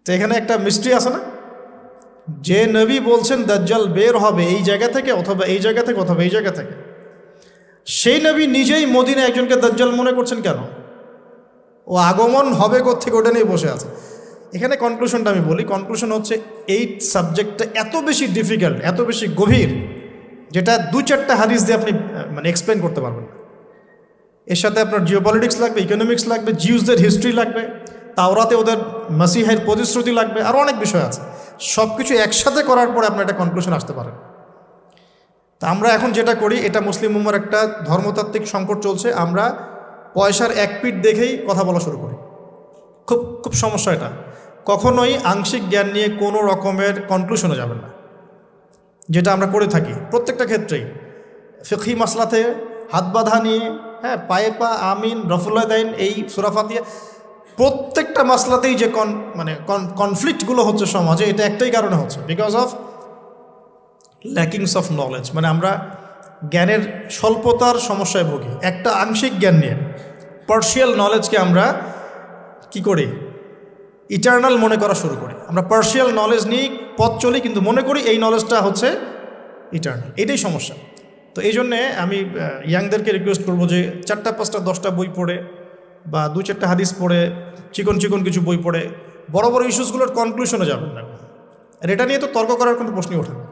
তো এখানে একটা মিস্ট্রি আছে না, যে নবী বলছেন দাজ্জাল বের হবে এই জায়গা থেকে অথবা এই জায়গা থেকে অথবা এই জায়গা থেকে, সেই নবী নিজেই মদিনায় একজনকে দাজ্জাল মনে করছেন কেন? ও আগমন হবে কোত্থেকে ওটা নিয়ে বসে আছে। এখানে কনক্লুশনটা আমি বলি, কনক্লুশন হচ্ছে এই সাবজেক্টটা এত বেশি ডিফিকাল্ট, এত বেশি গভীর, যেটা 2-4টা হাদিস দিয়ে আপনি মানে এক্সপ্লেন করতে পারবেন না। এর সাথে আপনার জিওপলিটিক্স লাগবে, ইকোনমিক্স লাগবে, জিউসদের হিস্ট্রি লাগবে, তাওরাতে ওদের মাসিহের প্রতিশ্রুতি লাগবে, আরও অনেক বিষয় আছে। সব কিছু একসাথে করার পরে আপনার একটা কনক্লুশন আসতে পারেন। তা আমরা এখন যেটা করি, এটা মুসলিম উম্মার একটা ধর্মতাত্ত্বিক সংকট চলছে, আমরা পয়সার এক পিঠ দেখেই কথা বলা শুরু করি। খুব খুব সমস্যা এটা। কখনোই আংশিক জ্ঞান নিয়ে কোনো রকমের কনক্লুশনে যাবেন না, যেটা আমরা করে থাকি প্রত্যেকটা ক্ষেত্রেই। ফিকহি মাসলাতে হাত বাঁধা নিয়ে, হ্যাঁ, পায়ে পা, আমিন, রফুল্লাহ দাইন, এই সূরা ফাতিহা, প্রত্যেকটা মাসলাতেই যে কনফ্লিক্টগুলো হচ্ছে সমাজে, এটা একটাই কারণে হচ্ছে, because of lackings of knowledge. মানে আমরা জ্ঞানের স্বল্পতার সমস্যায় ভুগি। একটা আংশিক জ্ঞান নিয়ে, পার্শিয়াল নলেজকে আমরা কি করি, ইটার্নাল মনে করা শুরু করি। আমরা পার্শিয়াল নলেজ নিয়ে পথ চলি, কিন্তু মনে করি এই নলেজটা হচ্ছে ইটার্নাল। এটাই সমস্যা। তো এই জন্যে আমি ইয়াংদেরকে রিকোয়েস্ট করবো যে 4টা 5টা 10টা বই পড়ে বা 2-4টা হাদিস পড়ে, চিকন চিকন কিছু বই পড়ে বড় বড় ইস্যুসগুলোর কনক্লুশনে যাবেন না। আর এটা নিয়ে তো তর্ক করার কোনো প্রশ্নই ওঠে না।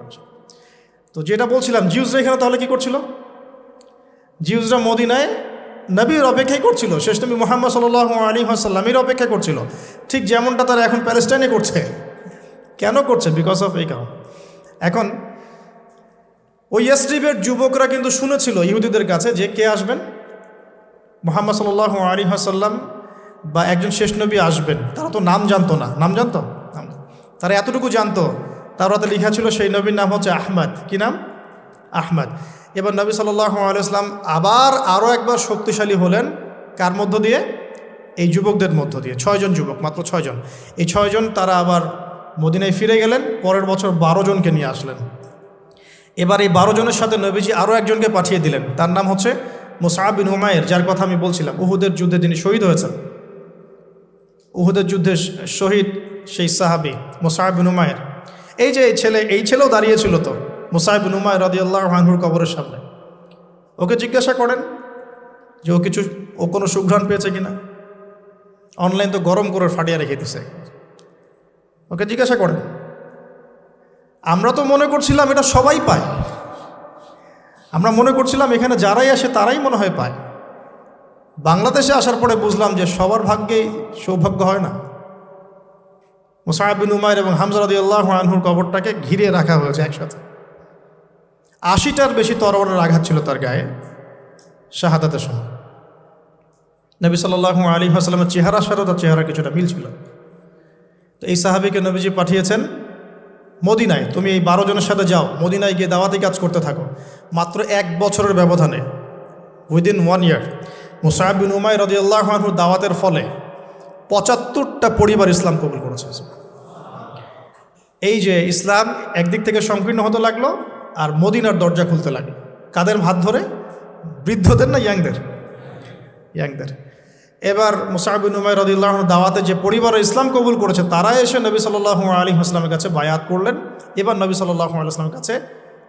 তো যেটা বলছিলাম, জিউসরা এখানে তাহলে কী করছিল? জিউসরা মদিনায় নবীর অপেক্ষাই করছিল, শেষ নবী মুহাম্মদ সাল্লাল্লাহু আলাইহি ওয়াসাল্লামের অপেক্ষা করছিল, ঠিক যেমনটা তারা এখন প্যালেস্টাইনে করছে। কেন করছে? বিকজ অফ এই কারণ। এখন ওই ইয়াসরিবের যুবকরা কিন্তু শুনেছিল ইহুদিদের কাছে যে কে আসবেন, মুহাম্মদ সাল্লাল্লাহু আলাইহি ওয়াসাল্লাম বা একজন শেষ নবী আসবেন। তারা তো নাম জানতো না। নাম জানতো? তারা এতটুকু জানতো, তাওরাতে লেখা ছিল সেই নবীর নাম হচ্ছে আহমদ। কি নাম? আহমদ। এবার নবী সাল্লাল্লাহু আলাইহি ওয়াসাল্লাম আবার আরও একবার শক্তিশালী হলেন, কার মধ্য দিয়ে? এই যুবকদের মধ্য দিয়ে। 6 জন যুবক, মাত্র 6 জন। এই 6 জন তারা আবার মদিনায় ফিরে গেলেন, পরের বছর 12 জনকে নিয়ে আসলেন। এবার এই 12 জনের সাথে নবীজি আরও একজনকে পাঠিয়ে দিলেন, তার নাম হচ্ছে মুসআব বিন উমাইর, যার কথা আমি বলছিলাম উহুদের যুদ্ধে যিনি শহীদ হয়েছেন। উহুদের যুদ্ধে শহীদ সেই সাহাবী মুসআব বিন উমাইর। এই যে এই ছেলেও দাঁড়িয়েছিল তো মুসআব বিন উমাইর রাদিয়াল্লাহু আনহুর কবরের সামনে। ওকে জিজ্ঞাসা করেন যে ও কোনো সুঘ্রাণ পেয়েছে কিনা। অনলাইন তো গরম করে ফাটিয়ে রেখে দিছে। ওকে জিজ্ঞাসা করেন। আমরা তো মনে করছিলাম এটা সবাই পায়, আমরা মনে করছিলাম এখানে যারাই আসে তারাই মনে হয় পায়। বাংলাদেশে আসার পরে বুঝলাম যে সবার ভাগ্যেই সৌভাগ্য হয় না। মুসআব বিন উমাইর এবং হামজা রাদিয়াল্লাহু আনহুর কবরটাকে ঘিরে রাখা হয়েছে একসাথে। 80টার বেশি তরবারের আঘাত ছিল তার গায়ে শাহাদাতের সময়। নবী সাল্লাল্লাহু আলাইহি ওয়াসাল্লামের চেহারার সাথে তার চেহারা কিছুটা মিল ছিল। তো এই সাহাবীকে নবীজি পাঠিয়েছেন মদিনায়, তুমি এই 12 জনের সাথে যাও, মদিনায় গিয়ে দাওয়াতি কাজ করতে থাকো। মাত্র 1 বছরের ব্যবধানে, উইদিন 1 ইয়ার, মুসআব বিন উমাইর রাদিয়াল্লাহু আনহুর দাওয়াতের ফলে 75টা পরিবার ইসলাম কবুল করেছে। এই যে ইসলাম একদিক থেকে সংকীর্ণ হতে লাগলো আর মদিনার দরজা খুলতে লাগলো। কাদের হাত ধরে? বৃদ্ধদের না ইয়াংদের? ইয়াংদের। এবার মুসআব বিন উমাইর রাদিয়াল্লাহু আনহু দাওয়াতে যে পরিবার ইসলাম কবুল করেছে তারা এসে নবী সাল্লাল্লাহু আলাইহি ওয়াসাল্লামের কাছে বায়াত করলেন। এবার নবী সাল্লাল্লাহু আলাইহি ওয়াসাল্লামের কাছে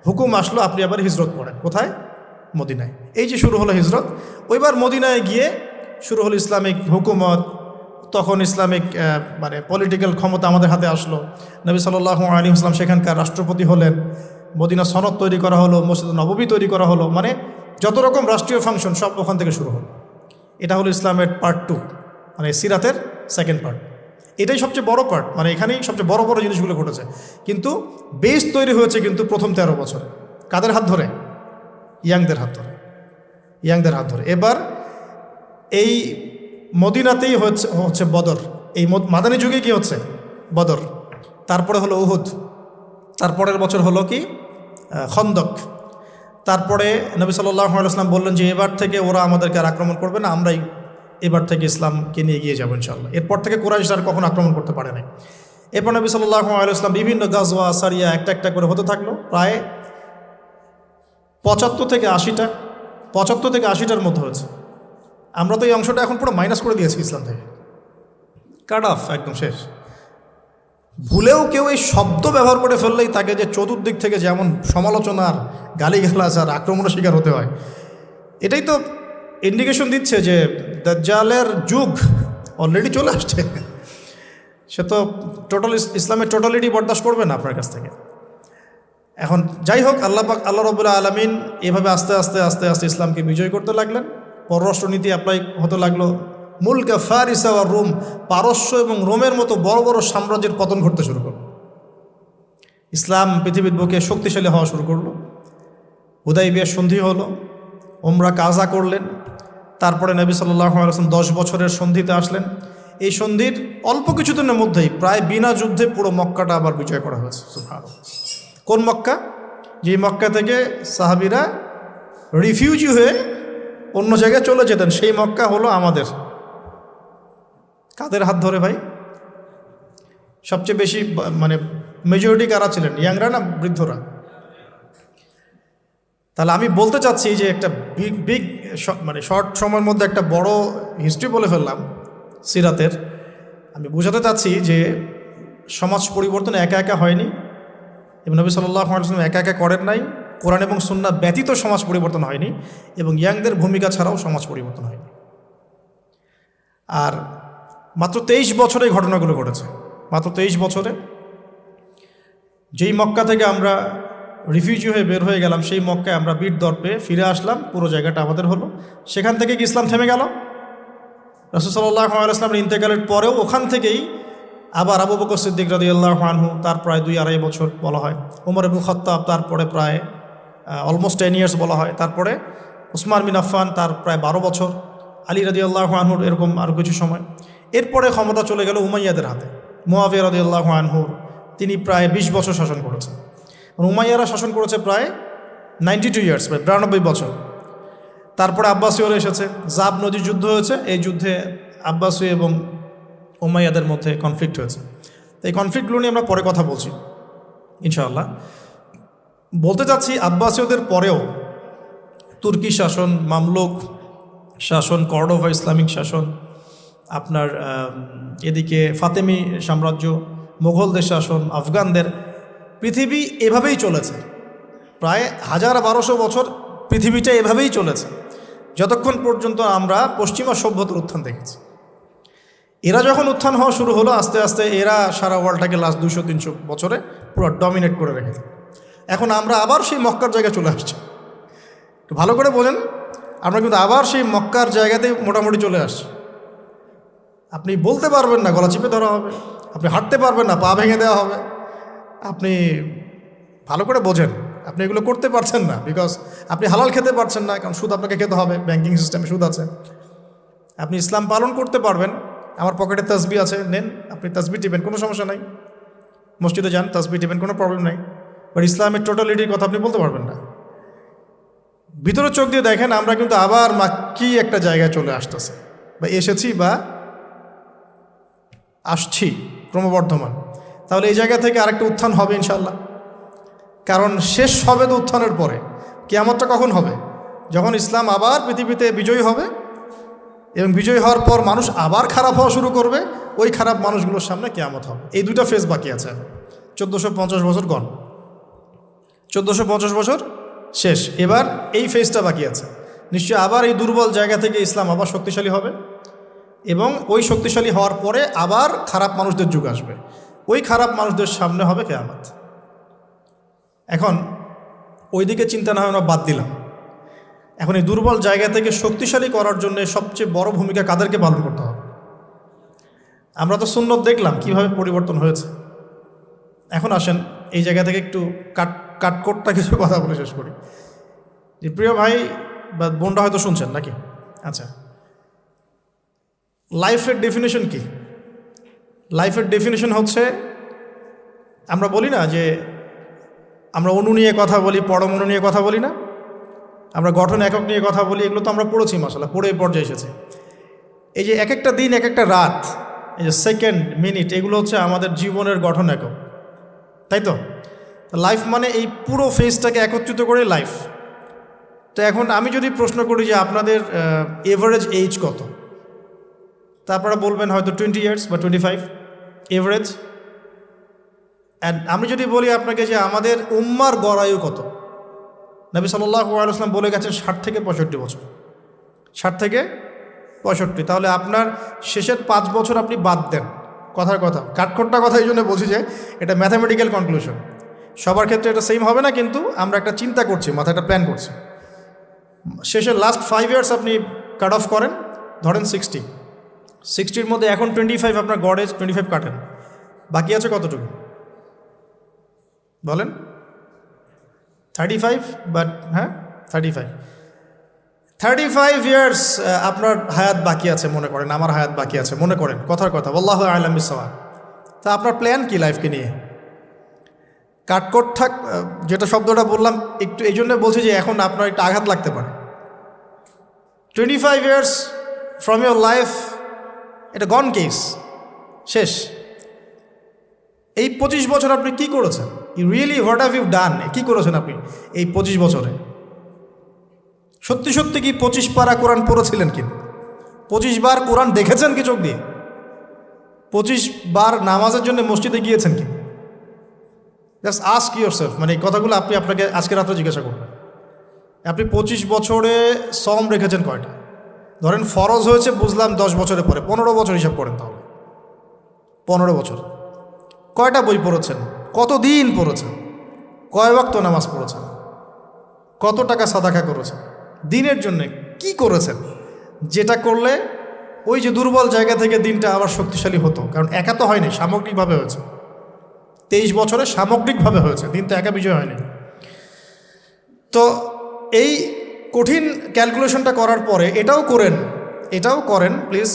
হুকুম আসলো, আপনি আবার হিজরত করেন। কোথায়? মদিনায়। এই যে শুরু হলো হিজরত। ওইবার মদিনায় গিয়ে শুরু হলো ইসলামিক হুকুমত। তখন ইসলামিক মানে পলিটিক্যাল ক্ষমতা আমাদের হাতে আসলো। নবী সাল্লাল্লাহু আলাইহি ওয়াসাল্লাম সেখানকার রাষ্ট্রপতি হলেন। মদিনা সনদ তৈরি করা হলো, মসজিদ নববী তৈরি করা হলো, মানে যত রকম রাষ্ট্রীয় ফাংশন সব ওখান থেকে শুরু হলো। এটা হলো ইসলামের পার্ট 2, মানে সিরাতের সেকেন্ড পার্ট। এটাই সবচেয়ে বড় পার্ট, মানে এখানেই সবচেয়ে বড় বড় জিনিসগুলো ঘটেছে। কিন্তু বেস তৈরি হয়েছে কিন্তু প্রথম 13 বছরে। কাদের হাত ধরে? ইয়াংদের হাত ধরে। ইয়াংদের হাত ধরে। এবার এই মদিনাতেই হচ্ছে বদর। এই মাদানী যুগে কি হচ্ছে? বদর। তারপরে হলো উহুদ। তারপরের বছর হলো কি? খন্দক। তারপরে নবী সাল্লাল্লাহু আলাইহি ওয়াসাল্লাম বললেন যে এবার থেকে ওরা আমাদেরকে আর আক্রমণ করবে না, আমরাই এবার থেকে ইসলামকে নিয়ে এগিয়ে যাবো ইনশাআল্লাহ। এরপর থেকে কুরাইশ আর কখনো আক্রমণ করতে পারে নাই। এরপর নবী সাল্লাল্লাহু আলাইহি ওয়াসাল্লাম বিভিন্ন গাজওয়া সারিয়া একটা করে হতে থাকলো। প্রায় 75 থেকে 80টার মধ্যে হয়েছে। আমরা তো এই অংশটা এখন পুরো মাইনাস করে দিয়েছি ইসলাম থেকে, কাট অফ, একদম শেষ। ভুলেও কেউ এই শব্দ ব্যবহার করে ফেললেই তাকে যে চতুর্দিক থেকে যেমন সমালোচনার গালিগালাজ আর আক্রমণের শিকার হতে হয়, এটাই তো ইন্ডিকেশন দিচ্ছে যে দাজ্জালের যুগ অলরেডি চলে আসছে। সে তো টোটাল ইসলামের টোটালিটি বরদাস্ত করবে না আপনার কাছ থেকে। এখন যাই হোক, আল্লাহ রাব্বুল আলামিন এভাবে আস্তে আস্তে আস্তে আস্তে ইসলামকে বিজয় করতে লাগলেন। পররাষ্ট্রনীতি অ্যাপ্লাই হতে লাগলো। মুলকা ফারিস আর রোম, পারস্য এবং রোমের মতো বড় বড় সাম্রাজ্যের পতন ঘটতে শুরু করল। ইসলাম পৃথিবীর বুকে শক্তিশালী হওয়া শুরু করলো। হুদাইবিয়ার সন্ধি হলো, ওমরা কাজা করলেন। তারপরে নবী সাল্লাল্লাহু আলাইহি ওয়াসাল্লাম 10 বছরের সন্ধিতে আসলেন। এই সন্ধির অল্প কিছুদিনের মধ্যেই প্রায় বিনা যুদ্ধে পুরো মক্কাটা আবার বিজয় করা হয়েছে। সুবহানাল্লাহ। কোন মক্কা? যে মক্কা থেকে সাহাবীরা রিফিউজি হয়ে অন্য জায়গায় চলে যেতেন, সেই মক্কা হলো আমাদের। কাদের হাত ধরে ভাই? সবচেয়ে বেশি মানে মেজরিটি কারা ছিলেন? ইয়াংরা না বৃদ্ধরা? তাহলে আমি বলতে চাচ্ছি যে একটা বিগ মানে শর্ট সময়ের মধ্যে একটা বড় হিস্ট্রি বলে ফেললাম সিরাতের। আমি বোঝাতে চাচ্ছি যে সমাজ পরিবর্তন একা একা হয়নি, এবং নবী সাল্লাল্লাহু আলাইহি ওয়াসাল্লাম একা একা করেন নাই। কোরআন এবং সুন্নাহ ব্যতীত সমাজ পরিবর্তন হয়নি, এবং ইয়াংদের ভূমিকা ছাড়াও সমাজ পরিবর্তন হয়নি। আর মাত্র 23 বছরে এই ঘটনাগুলো ঘটেছে। মাত্র 23 বছরে যেই মক্কা থেকে আমরা রিফিউজি হয়ে বের হয়ে গেলাম, সেই মক্কায় আমরা বীর দর্পে ফিরে আসলাম, পুরো জায়গাটা আমাদের হলো। সেখান থেকে কি ইসলাম থেমে গেল? রাসূল সাল্লাল্লাহু আলাইহি ওয়াসাল্লামের ইন্তেকালের পরেও ওখান থেকেই আবার আবু বকর সিদ্দিক রাদিয়াল্লাহু আনহু, তার প্রায় 2-2.5 বছর বলা হয়। ওমর ইবনে খাত্তাব, তারপরে প্রায় অলমোস্ট 10 ইয়ার্স বলা হয়। তারপরে উসমান বিন আফফান, তার প্রায় 12 বছর। আলী রাদিয়াল্লাহু আনহুর এরকম আরও কিছু সময়। এরপরে ক্ষমতা চলে গেল উমাইয়াদের হাতে। মুআবিয়া রাদিয়াল্লাহু আনহু, তিনি প্রায় 20 বছর শাসন করেছেন। উমাইয়ারা শাসন করেছে প্রায় 92 ইয়ার্স, প্রায় 92 বছর। তারপরে আব্বাসীয়রা এসেছে, জাব নদীর যুদ্ধ হয়েছে। এই যুদ্ধে আব্বাসী এবং উমাইয়াদের মধ্যে কনফ্লিক্ট হয়েছে। এই কনফ্লিক্টগুলো নিয়ে আমরা পরে কথা বলছি ইনশাআল্লাহ। বলতে চাচ্ছি, আব্বাসীয়দের পরেও তুর্কি শাসন, মামলুক শাসন, কর্ডোভা ইসলামিক শাসন, আপনার এদিকে ফাতেমি সাম্রাজ্য, মোগলদের শাসন, আফগানদের, পৃথিবী এভাবেই চলেছে। প্রায় 1000-1200 বছর পৃথিবীটা এভাবেই চলেছে, যতক্ষণ পর্যন্ত আমরা পশ্চিমা সভ্যতার উত্থান দেখেছি। এরা যখন উত্থান হওয়া শুরু হলো, আস্তে আস্তে এরা সারা ওয়ার্ল্ডটাকে লাস্ট 200-300 বছরে পুরো ডমিনেট করে রেখেছে। এখন আমরা আবার সেই মক্কার জায়গায় চলে আসছি। একটু ভালো করে বোঝেন, আমরা কিন্তু আবার সেই মক্কার জায়গাতে মোটামুটি চলে আসছি। আপনি বলতে পারবেন না, গলা চিপে ধরা হবে। আপনি হাঁটতে পারবেন না, পা ভেঙে দেওয়া হবে। আপনি ভালো করে বোঝেন, আপনি এগুলো করতে পারছেন না, বিকজ আপনি হালাল খেতে পারছেন না, কারণ সুদ আপনাকে খেতে হবে। ব্যাংকিং সিস্টেমে সুদ আছে। আপনি ইসলাম পালন করতে পারবেন, আমার পকেটে তাসবি আছে, নেন, আপনি তাসবি টিপেন, কোনো সমস্যা নাই। মসজিদে যান, তাসবি টিপেন, কোনো প্রবলেম নাই। বাট ইসলামের টোটালিটির কথা আপনি বলতে পারবেন না। ভিতরে চোখ দিয়ে দেখেন, আমরা কিন্তু আবার মাক্কি একটা জায়গায় চলে আসতেছে, বা এসেছি, বা আসছি, ক্রমবর্ধমান। তাহলে এই জায়গা থেকে আরেকটা উত্থান হবে ইনশাল্লাহ। কারণ শেষ হবে তো উত্থানের পরে। কিয়ামতটা কখন হবে? যখন ইসলাম আবার পৃথিবীতে বিজয়ী হবে, এবং বিজয়ী হওয়ার পর মানুষ আবার খারাপ হওয়া শুরু করবে। ওই খারাপ মানুষগুলোর সামনে কিয়ামত হবে। এই দুটা ফেজ বাকি আছে এখন। 1450 বছর গণ, 1450 বছর শেষ। এবার এই ফেজটা বাকি আছে। নিশ্চয়ই আবার এই দুর্বল জায়গা থেকে ইসলাম আবার শক্তিশালী হবে, এবং ওই শক্তিশালী হওয়ার পরে আবার খারাপ মানুষদের যুগ আসবে। ওই খারাপ মানুষদের সামনে হবে কিয়ামত। এখন ওই দিকে চিন্তা না হয় আমরা বাদ দিলাম। এখন এই দুর্বল জায়গা থেকে শক্তিশালী করার জন্য সবচেয়ে বড় ভূমিকা কাদেরকে পালন করতে হবে? আমরা তো সুন্নত দেখলাম কিভাবে পরিবর্তন হয়েছে। এখন আসেন এই জায়গা থেকে একটু কাটকোটটা কিছু কথা বলে শেষ করি। যে প্রিয় ভাই বা বোনরা হয়তো শুনছেন নাকি? আচ্ছা, লাইফের ডেফিনেশন কি? লাইফের ডেফিনেশন হচ্ছে, আমরা বলি না যে আমরা অণু নিয়ে কথা বলি, পরমাণু নিয়ে কথা বলি না, আমরা গঠন একক নিয়ে কথা বলি। এগুলো তো আমরা পড়েছি, মাশাআল্লাহ, পড়ে এই পর্যায়ে এসেছে। এই যে এক একটা দিন, এক একটা রাত, এই যে সেকেন্ড, মিনিট, এগুলো হচ্ছে আমাদের জীবনের গঠন একক, তাই তো? লাইফ মানে এই পুরো ফেজটাকে একত্রিত করে লাইফ। তো এখন আমি যদি প্রশ্ন করি যে আপনাদের এভারেজ এজ কত, তা আপনারা বলবেন হয়তো 20 ইয়ার্স বা 25 এভারেজ। অ্যান্ড আমি যদি বলি আপনাকে যে আমাদের উম্মার গড় আয়ু কত, নবী সাল্লাল্লাহু আলাইহি ওয়াসাল্লাম বলে গেছেন 60 থেকে 65 বছর, 60 থেকে 65। তাহলে আপনার শেষের 5 বছর আপনি বাদ দেন, কথার কথা, কাঠখোট্টা কথা এই জন্য বলছি যে এটা ম্যাথামেটিক্যাল কনক্লুশন, সবার ক্ষেত্রে এটা সেম হবে না, কিন্তু আমরা একটা চিন্তা করছি, মাথায় একটা প্ল্যান করছি। শেষের লাস্ট 5 ইয়ার্স আপনি কাট অফ করেন, ধরেন 60-র মধ্যে এখন 25 আপনার গড় এজ, 25 কাটেন, বাকি আছে কতটুকু বলেন? 35, বাট হ্যাঁ 35 ইয়ার্স আপনার হায়াত বাকি আছে মনে করেন, আমার হায়াত বাকি আছে মনে করেন, কথার কথা, আল্লাহু আ'লাম বিস-সাওয়াব। তা আপনার প্ল্যান কি লাইফকে নিয়ে? কাটকট থাক, যেটা শব্দটা বললাম একটু এই জন্য বলছি যে এখন আপনার একটু আঘাত লাগতে পারে। 25 ইয়ার্স ফ্রম ইউর লাইফ, এটা গন কেস, শেষ। এই 25 বছর আপনি কি করেছেন? You really what have you done? কী করেছেন আপনি এই 25 বছরে? সত্যি সত্যি কি 25 পারা কোরআন পড়েছিলেন কি? 25 বার কোরআন দেখেছেন কি চোখ দিয়ে? 25 বার নামাজের জন্য মসজিদে গিয়েছেন কি? জাস্ট আস্ক ইউর সেলফ, মানে এই কথাগুলো আপনি আপনাকে আজকে রাত্রে জিজ্ঞাসা করবেন। আপনি 25 বছরে সম রেখেছেন কয়টা? ধরেন ফরজ হয়েছে বুঝলাম 10 বছরের পরে, 15 বছর হিসাব করেন, তাহলে 15 বছর কয়টা বই পড়েছেন? কতদিন পড়েছেন? কয় ওয়াক্ত নামাজ পড়েছেন? কত টাকা সাদাকা করেছেন? দিনের জন্যে কি করেছেন যেটা করলে ওই যে দুর্বল জায়গা থেকে দিনটা আবার শক্তিশালী হতো? কারণ একা তো হয়নি, সামগ্রিকভাবে হয়েছে। 23 বছরে সামগ্রিকভাবে হয়েছে, দিন তো একা বিষয় হয়নি। তো এই কঠিন ক্যালকুলেশনটা করার পরে এটাও করেন প্লিজ,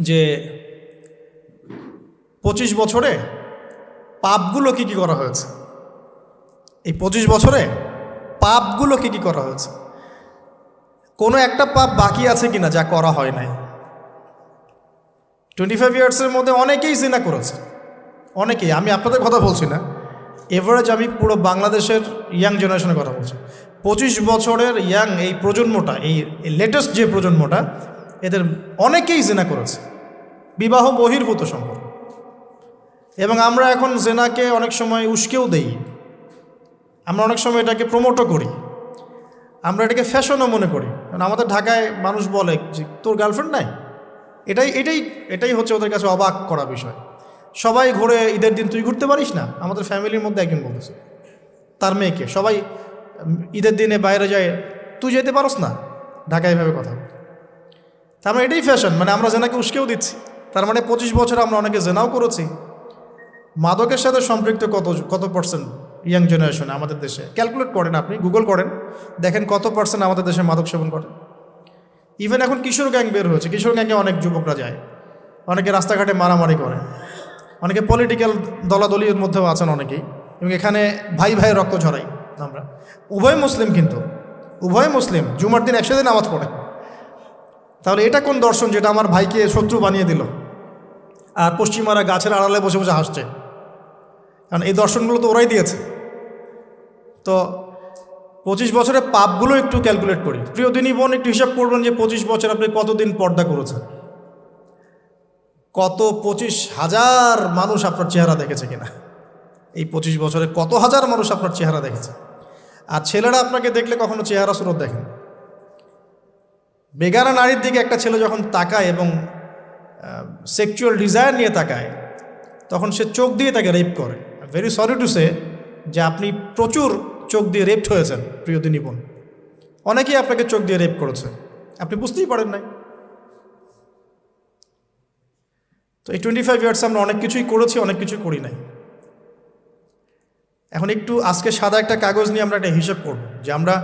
যে 25 বছরে পাপগুলো কি কি করা হয়েছে? এই 25 বছরে পাপগুলো কি কি করা হয়েছে? কোনো একটা পাপ বাকি আছে কিনা যা করা হয় নাই? 25 ইয়ার্সের মধ্যে অনেকেই জিনা করেছে, অনেকেই, আমি আপনাদের কথা বলছি না, এভারেজ আমি পুরো বাংলাদেশের ইয়াং জেনারেশনের কথা বলছি। 25 বছরের ইয়াং এই প্রজন্মটা, এই লেটেস্ট যে প্রজন্মটা, এদের অনেকেই জিনা করেছে, বিবাহ বহির্ভূত সম্পর্ক। এবং আমরা এখন জেনাকে অনেক সময় উস্কেও দেই, আমরা অনেক সময় এটাকে প্রমোটও করি, আমরা এটাকে ফ্যাশনও মনে করি। কারণ আমাদের ঢাকায় মানুষ বলে যে তোর গার্লফ্রেন্ড নাই, এটাই হচ্ছে ওদের কাছে অবাক করা বিষয়। সবাই ঘুরে, ঈদের দিন তুই ঘুরতে পারিস না? আমাদের ফ্যামিলির মধ্যে একজন বলতেছে তার মেয়েকে, সবাই ঈদের দিনে বাইরে যায়, তুই যেতে পারস না? ঢাকায় এভাবে কথা। তার মানে এটাই ফ্যাশন, মানে আমরা জেনাকে উস্কেও দিচ্ছি। তার মানে 25 বছর আমরা অনেকে জেনাও করেছি। মাদকের সাথে সম্পৃক্ত কত পার্সেন্ট ইয়াং জেনারেশনে আমাদের দেশে? ক্যালকুলেট করেন, আপনি গুগল করেন, দেখেন কত পার্সেন্ট আমাদের দেশে মাদক সেবন করে। ইভেন এখন কিশোর গ্যাং বের হয়েছে, কিশোর গ্যাংয়ে অনেক যুবকরা যায়, অনেকে রাস্তাঘাটে মারামারি করে, অনেকে পলিটিক্যাল দলাদলির মধ্যেও আছেন অনেকেই, এবং এখানে ভাই ভাই রক্ত ঝরাই আমরা। উভয় মুসলিম, কিন্তু উভয় মুসলিম, জুমার দিন একসাথে নামাজ পড়ে। তাহলে এটা কোন দর্শন যেটা আমার ভাইকে শত্রু বানিয়ে দিল, আর পশ্চিমারা গাছের আড়ালে বসে বসে হাসছে? কারণ এই দর্শনগুলো তো ওরাই দিয়েছে। তো 25 বছরের পাপগুলো একটু ক্যালকুলেট করি। প্রিয় দিনী বোন, একটু হিসাব করবেন যে 25 বছর আপনি কতদিন পর্দা করেছেন, কত 25,000 মানুষ আপনার চেহারা দেখেছে কিনা? এই 25 বছরে কত হাজার মানুষ আপনার চেহারা দেখেছে? আর ছেলেরা আপনাকে দেখলে কখনো চেহারা সুরত দেখেন? বেগানা নারীর দিকে একটা ছেলে যখন তাকায় এবং সেক্সুয়াল ডিজায়ার নিয়ে তাকায়, তখন সে চোখ দিয়ে তাকে রেপ করে। ভেরি সরি টু সে যে আপনি প্রচুর চোখ দিয়ে রেপড হয়েছেন প্রিয় দিনী বোন। অনেকেই আপনাকে চোখ দিয়ে রেপ করেছে, আপনি বুঝতেই পারেন নাই। তো এই 25 ইয়ার্স আমরা অনেক কিছুই করেছি, অনেক কিছুই করি নাই। এখন একটু আজকে সাদা একটা কাগজ নিয়ে আমরা একটা হিসাব করব যে আমরা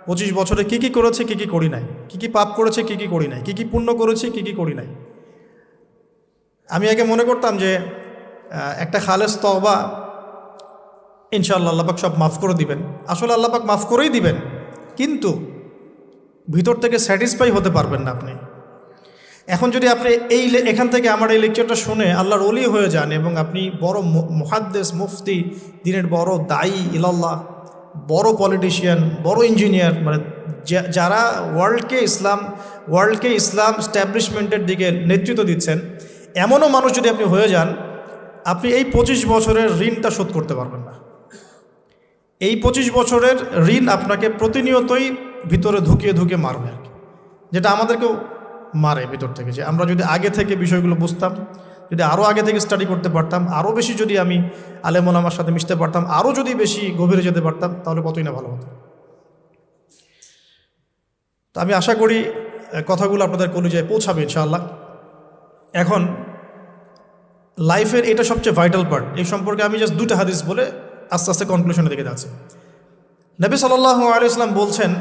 25 বছরে কী কী করেছি, কী কী করি নাই, কী কী পাপ করেছি, কী কী করি নাই, কী কী পুণ্য করেছি, কী কী করি নাই। আমি আগে মনে করতাম যে একটা খালেস তওবা, ইনশাআল্লাহ আল্লাহ পাক সব মাফ করে দিবেন। আসলে আল্লাহ পাক মাফ করেই দিবেন, কিন্তু ভিতর থেকে স্যাটিসফাই হতে পারবেন না আপনি। এখন যদি আপনি এখান থেকে আমার এই লেকচারটা শুনে আল্লাহর ওলি হয়ে যান এবং আপনি বড় মুহাদ্দিস, মুফতি, দিনের বড় দায়ী ইলাল্লাহ, বড় পলিটিশিয়ান, বড় ইঞ্জিনিয়ার, মানে যারা ওয়ার্ল্ডকে ইসলাম স্ট্যাবলিশমেন্টের দিকে নেতৃত্ব দিচ্ছেন, এমনও মানুষ যদি আপনি হয়ে যান, আপনি এই 25 বছরের ঋণটা শোধ করতে পারবেন না। এই 25 বছরের ঋণ আপনাকে প্রতিনিয়তই ভিতরে ঢুকিয়ে ঢুকিয়ে মারবে আর কি, যেটা আমাদেরকেও মারে ভিতর থেকে। যে আমরা যদি আগে থেকে বিষয়গুলো বুঝতাম, যদি আরও আগে থেকে স্টাডি করতে পারতাম, আরও বেশি যদি আমি আলেম ওলামার সাথে মিশতে পারতাম, আরও যদি বেশি গভীরে যেতে পারতাম, তাহলে কতই না ভালো হতো। তো আমি আশা করি কথাগুলো আপনাদের কলিজায় পৌঁছাবে ইনশাআল্লাহ। এখন লাইফের এটা সবচেয়ে ভাইটাল পার্ট, এই সম্পর্কে আমি জাস্ট 2টা হাদিস বলে আস্তে আস্তে কনক্লুশনের দিকে যাচ্ছি। নবী সাল্লাল্লাহু আলাইহি ওয়াসাল্লাম বলছেন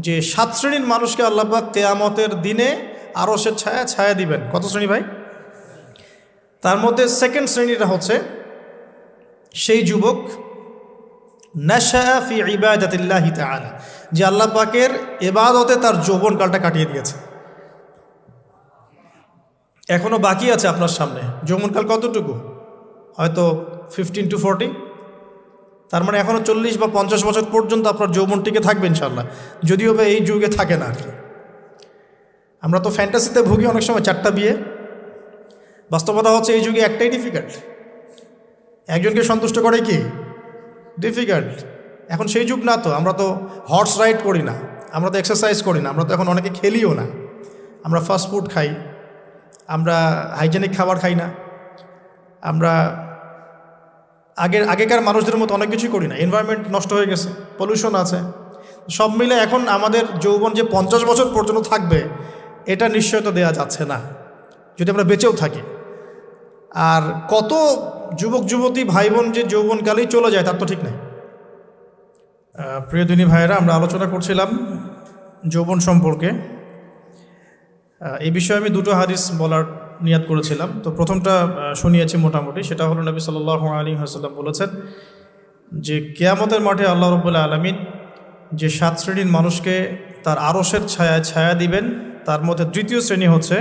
যে 7 শ্রেণীর মানুষকে আল্লাহ পাক কিয়ামতের দিনে আরশের ছায়া ছায়া দিবেন। কত শ্রেণী ভাই? তার মধ্যে সেকেন্ড শ্রেণীটা হচ্ছে সেই যুবক নাশা ফি ইবাদাতিল্লাহি তাআলা, যে আল্লাহ পাকের ইবাদতে তার যৌবনকালটা কাটিয়ে দিয়েছে। এখনো বাকি আছে আপনার সামনে। যৌবনকাল কতটুকু? হয়তো 15 to 40। তার মানে এখনও 40 বা 50 বছর পর্যন্ত আপনার যৌবন টিকে থাকবে ইনশাআল্লাহ, যদিও বা এই যুগে থাকে না আর কি। আমরা তো ফ্যান্টাসিতে ভুগি অনেক সময় 4টা বিয়ে। বাস্তবতা হচ্ছে এই যুগে একটাই ডিফিকাল্ট, একজনকে সন্তুষ্ট করে কি ডিফিকাল্ট। এখন সেই যুগ না তো, আমরা তো হর্স রাইড করি না, আমরা তো এক্সারসাইজ করি না, আমরা তো এখন অনেকে খেলিও না, আমরা ফাস্ট ফুড খাই, আমরা হাইজেনিক খাবার খাই না, আমরা আগেকার মানুষদের মতো অনেক কিছুই করি না। এনভায়রনমেন্ট নষ্ট হয়ে গেছে, পলিউশন আছে, সব মিলে এখন আমাদের যৌবন যে 50 বছর পর্যন্ত থাকবে এটা নিশ্চয়তা দেওয়া যাচ্ছে না, যদি আমরা বেঁচেও থাকি। আর কত যুবক যুবতী ভাই বোন যে যৌবনকালেই চলে যায় তার তো ঠিক নেই। প্রিয় দিনী ভাইয়েরা, আমরা আলোচনা করছিলাম যৌবন সম্পর্কে। এই বিষয়ে আমি 2টো হাদিস বলার নিয়াত করেছিলাম। তো প্রথমটা শুনিয়েছি মোটামুটি, সেটা হলো নবী সাল্লাল্লাহু আলাইহি ওয়াসাল্লাম বলেছেন যে কিয়ামতের মাঠে আল্লাহ রাব্বুল আলামিন যে 7 শ্রেণীর মানুষকে তার আরশের ছায়ায় ছায়া দিবেন, তার মধ্যে 3য় শ্রেণী হচ্ছে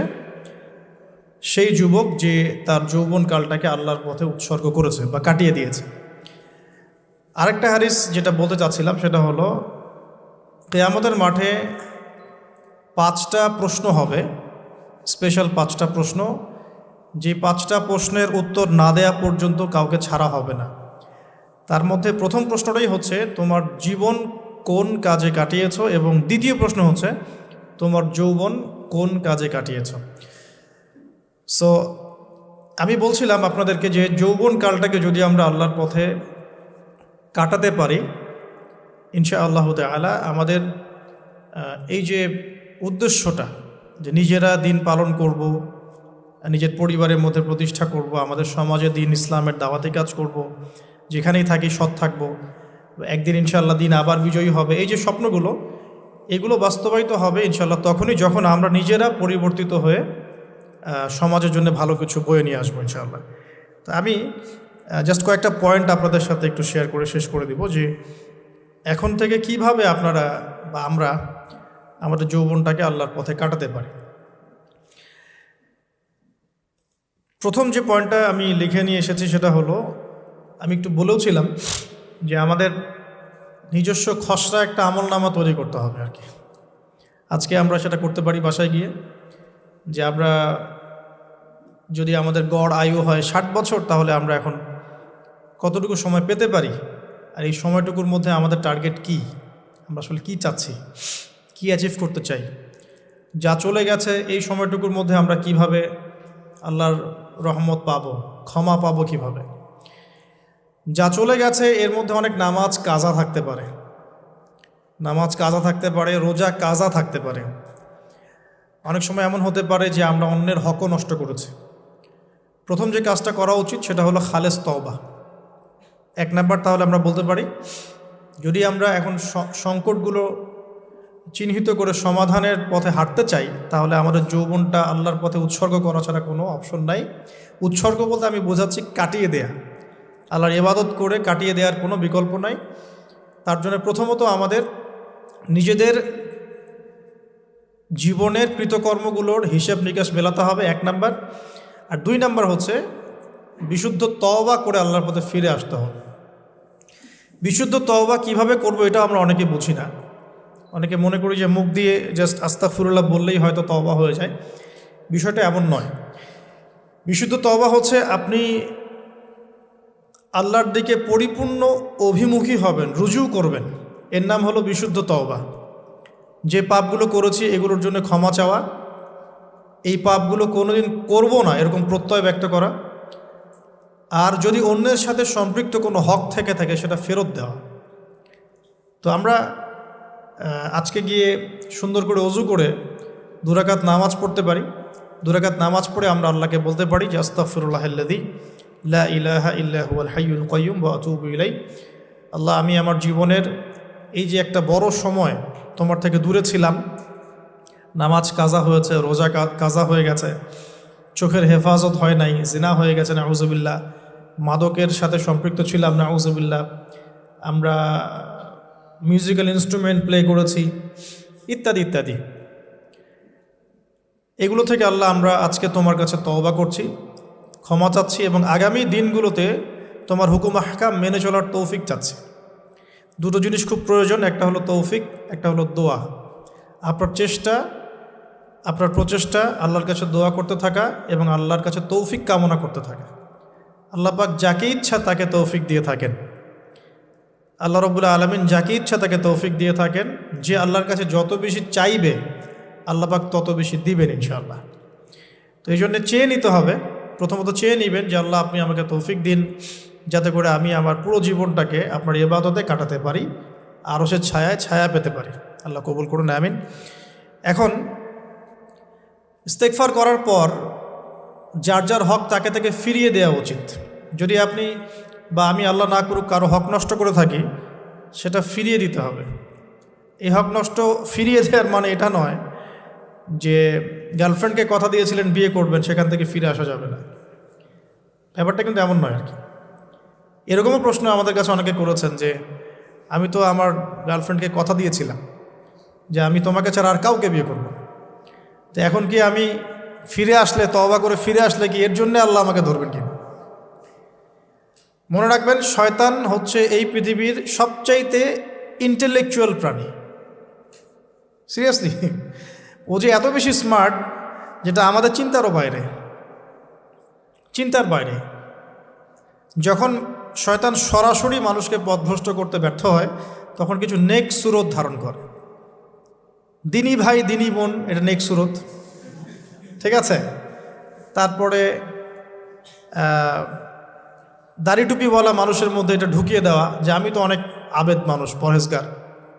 সেই যুবক যে তার যৌবনকালটাকে আল্লাহর পথে উৎসর্গ করেছে বা কাটিয়ে দিয়েছে। আরেকটা হাদিস যেটা বলতে চাচ্ছিলাম সেটা হলো কিয়ামতের মাঠে 5টা প্রশ্ন হবে, স্পেশাল 5টা প্রশ্ন, যে 5টা প্রশ্নের উত্তর না দেয়া পর্যন্ত কাউকে ছাড়া হবে না। তার মধ্যে প্রথম প্রশ্নটাই হচ্ছে তোমার জীবন কোন কাজে কাটিয়েছ, এবং দ্বিতীয় প্রশ্ন হচ্ছে তোমার যৌবন কোন কাজে কাটিয়েছ। সো আমি বলছিলাম আপনাদেরকে যে যৌবন কালটাকে যদি আমরা আল্লাহর পথে কাটাতে পারি ইনশাআল্লাহ তাআলা, আমাদের এই যে উদ্দেশ্যটা যে নিজেরা দিন পালন করব, নিজের পরিবারের মধ্যে প্রতিষ্ঠা করব, আমাদের সমাজে দিন ইসলামের দাওয়াতি কাজ করব, যেখানেই থাকি সৎ থাকব, একদিন ইনশাআল্লাহ দিন আবার বিজয়ী হবে, এই যে স্বপ্নগুলো, এগুলো বাস্তবায়িত হবে ইনশাআল্লাহ তখনই যখন আমরা নিজেরা পরিবর্তিত হয়ে সমাজের জন্য ভালো কিছু বয়ে নিয়ে আসবো ইনশাআল্লাহ। তো আমি জাস্ট কয়েকটা পয়েন্ট আপনাদের সাথে একটু শেয়ার করে শেষ করে দিব যে এখন থেকে কিভাবে আপনারা বা আমরা আমাদের যৌবনটাকে আল্লাহর পথে কাটাতে পারি। প্রথম যে পয়েন্টটা আমি লিখে নিয়ে এসেছি সেটা হলো, আমি একটু বলেওছিলাম যে আমাদের নিজস্ব খসড়া একটা আমলনামা তৈরি করতে হবে আর কি। আজকে আমরা সেটা করতে পারি বাসায় গিয়ে, যে আমরা যদি আমাদের গড় আয়ু হয় 60 বছর, তাহলে আমরা এখন কতটুকু সময় পেতে পারি, আর এই সময়টুকুর মধ্যে আমাদের টার্গেট কি, আমরা আসলে কি চাচ্ছি, কি অ্যাচিভ করতে চাই, যা চলে গেছে এই সময়টুকুর মধ্যে আমরা কিভাবে আল্লাহর রহমত পাবো, ক্ষমা পাবো কিভাবে। যা চলে গেছে এর মধ্যে অনেক নামাজ কাজা থাকতে পারে, রোজা কাজা থাকতে পারে। অনেক সময় এমন হতে পারে যে আমরা অন্যের হকও নষ্ট করেছি। প্রথম যে কাজটা করা উচিত সেটা হলো খালেস তওবা। 1 নাম্বার তাহলে আমরা বলতে পারি, যদি আমরা এখন সংকটগুলো চিহ্নিত করে সমাধানের পথে হাঁটতে চাই, তাহলে আমাদের যৌবনটা আল্লাহর পথে উৎসর্গ করা ছাড়া কোনো অপশন নাই। উৎসর্গ বলতে আমি বোঝাচ্ছি কাটিয়ে দেয়া, আল্লাহর ইবাদত করে কাটিয়ে দেওয়ার কোনো বিকল্প নাই। তার জন্য প্রথমত আমাদের নিজেদের জীবনের কৃতকর্মগুলোর হিসেব নিকাশ মেলাতে হবে, 1 নাম্বার। আর 2 নাম্বার হচ্ছে বিশুদ্ধ তওবা করে আল্লাহর পথে ফিরে আসতে হবে। বিশুদ্ধ তওবা কিভাবে করব এটা আমরা অনেকে বুঝি না। অনেকে মনে করি যে মুখ দিয়ে জাস্ট আস্তাগফিরুল্লাহ বললেই হয়তো তওবা হয়ে যায়। বিষয়টা এমন নয়। বিশুদ্ধ তওবা হচ্ছে আপনি আল্লাহর দিকে পরিপূর্ণ অভিমুখী হবেন, রুজু করবেন, এর নাম হলো বিশুদ্ধ তওবা। যে পাপগুলো করেছি এগুলোর জন্য ক্ষমা চাওয়া, এই পাপগুলো কোনোদিন করব না এরকম প্রত্যয় ব্যক্ত করা, আর যদি অন্যের সাথে সম্পৃক্ত কোনো হক থেকে থাকে সেটা ফেরত দেওয়া। তো আমরা আজকে গিয়ে সুন্দর করে অজু করে 2 রাকাত নামাজ পড়তে পারি। 2 রাকাত নামাজ পড়ে আমরা আল্লাহকে বলতে পারি যে আস্তাগফিরুল্লাহাল্লাযী লা ইলাহা ইল্লা হুয়াল হাইয়ুল কাইয়্যুম ওয়া আতুবু ইলাইহি। আল্লাহ, আমি আমার জীবনের এই যে একটা বড় সময় তোমার থেকে দূরে ছিলাম, নামাজ কাজা হয়েছে, রোজা কাজা হয়ে গেছে, চোখের হেফাজত হয় নাই, জিনা হয়ে গেছে নাউজুবিল্লাহ, মাদকের সাথে সম্পৃক্ত ছিলাম নাউজুবিল্লাহ, আমরা মিউজিক্যাল ইনস্ট্রুমেন্ট প্লে করেছি, ইত্যাদি ইত্যাদি। এগুলো থেকে আল্লাহ আমরা আজকে তোমার কাছে তওবা করছি, ক্ষমা চাচ্ছি এবং আগামী দিনগুলোতে তোমার হুকুম আহকাম মেনে চলার তৌফিক চাচ্ছি। 2টো জিনিস খুব প্রয়োজন, একটা হলো তৌফিক, একটা হলো দোয়া। আপনার প্রচেষ্টা আল্লাহর কাছে দোয়া করতে থাকা এবং আল্লাহর কাছে তৌফিক কামনা করতে থাকা। আল্লাহ পাক যাকে ইচ্ছা তাকে তৌফিক দিয়ে থাকেন। আল্লাহ রাব্বুল আলামিন যাকে ইচ্ছা তাকে তৌফিক দিয়ে থাকেন। যে আল্লাহর কাছে যত বেশি চাইবে আল্লাহ পাক তত বেশি দিবেন ইনশাআল্লাহ। তো এই জন্য চেয়ে নিতে হবে, প্রথমত চেয়ে নেবেন যে আল্লাহ আপনি আমাকে তৌফিক দিন যাতে করে আমি আমার পুরো জীবনটাকে আপনার ইবাদতে কাটাতে পারি, আরও সে ছায়া পেতে পারি। আল্লাহ কবুল করুন, আমিন। এখন ইস্তেগফার করার পর যার যার হক তাকে তাকে ফিরিয়ে দেওয়া উচিত। যদি আপনি বা আমি আল্লাহ না করুক কারো হক নষ্ট করে থাকি, সেটা ফিরিয়ে দিতে হবে। এই হক নষ্ট ফিরিয়ে দেওয়ার মানে এটা নয় যে গার্লফ্রেন্ডকে কথা দিয়েছিলেন বিয়ে করবেন, সেখান থেকে ফিরে আসা যাবে না, ব্যাপারটা কিন্তু এমন নয় আর কি। এরকমও প্রশ্ন আমাদের কাছে অনেকে করেছেন যে আমি তো আমার গার্লফ্রেন্ডকে কথা দিয়েছিলাম যে আমি তোমাকে ছাড়া আর কাউকে বিয়ে করব, তো এখন কি আমি ফিরে আসলে, তওবা করে ফিরে আসলে কি এর জন্য আল্লাহ আমাকে ধরবেন কি? মনে রাখবেন, শয়তান হচ্ছে এই পৃথিবীর সবচাইতে ইন্টেলেকচুয়াল প্রাণী। সিরিয়াসলি, ও যে এত বেশি স্মার্ট যেটা আমাদের চিন্তার বাইরে। যখন শয়তান সরাসরি মানুষকে পথভ্রষ্ট করতে ব্যর্থ হয় তখন কিছু নেক সুরত ধারণ করে। দিনী ভাই দিনী বোন, এটা নেক সুরত, ঠিক আছে। তারপরে দাড়ি টুপিওয়ালা মানুষের মধ্যে এটা ঢুকিয়ে দেওয়া যে আমি তো অনেক আবেদ মানুষ, পরহেজগার,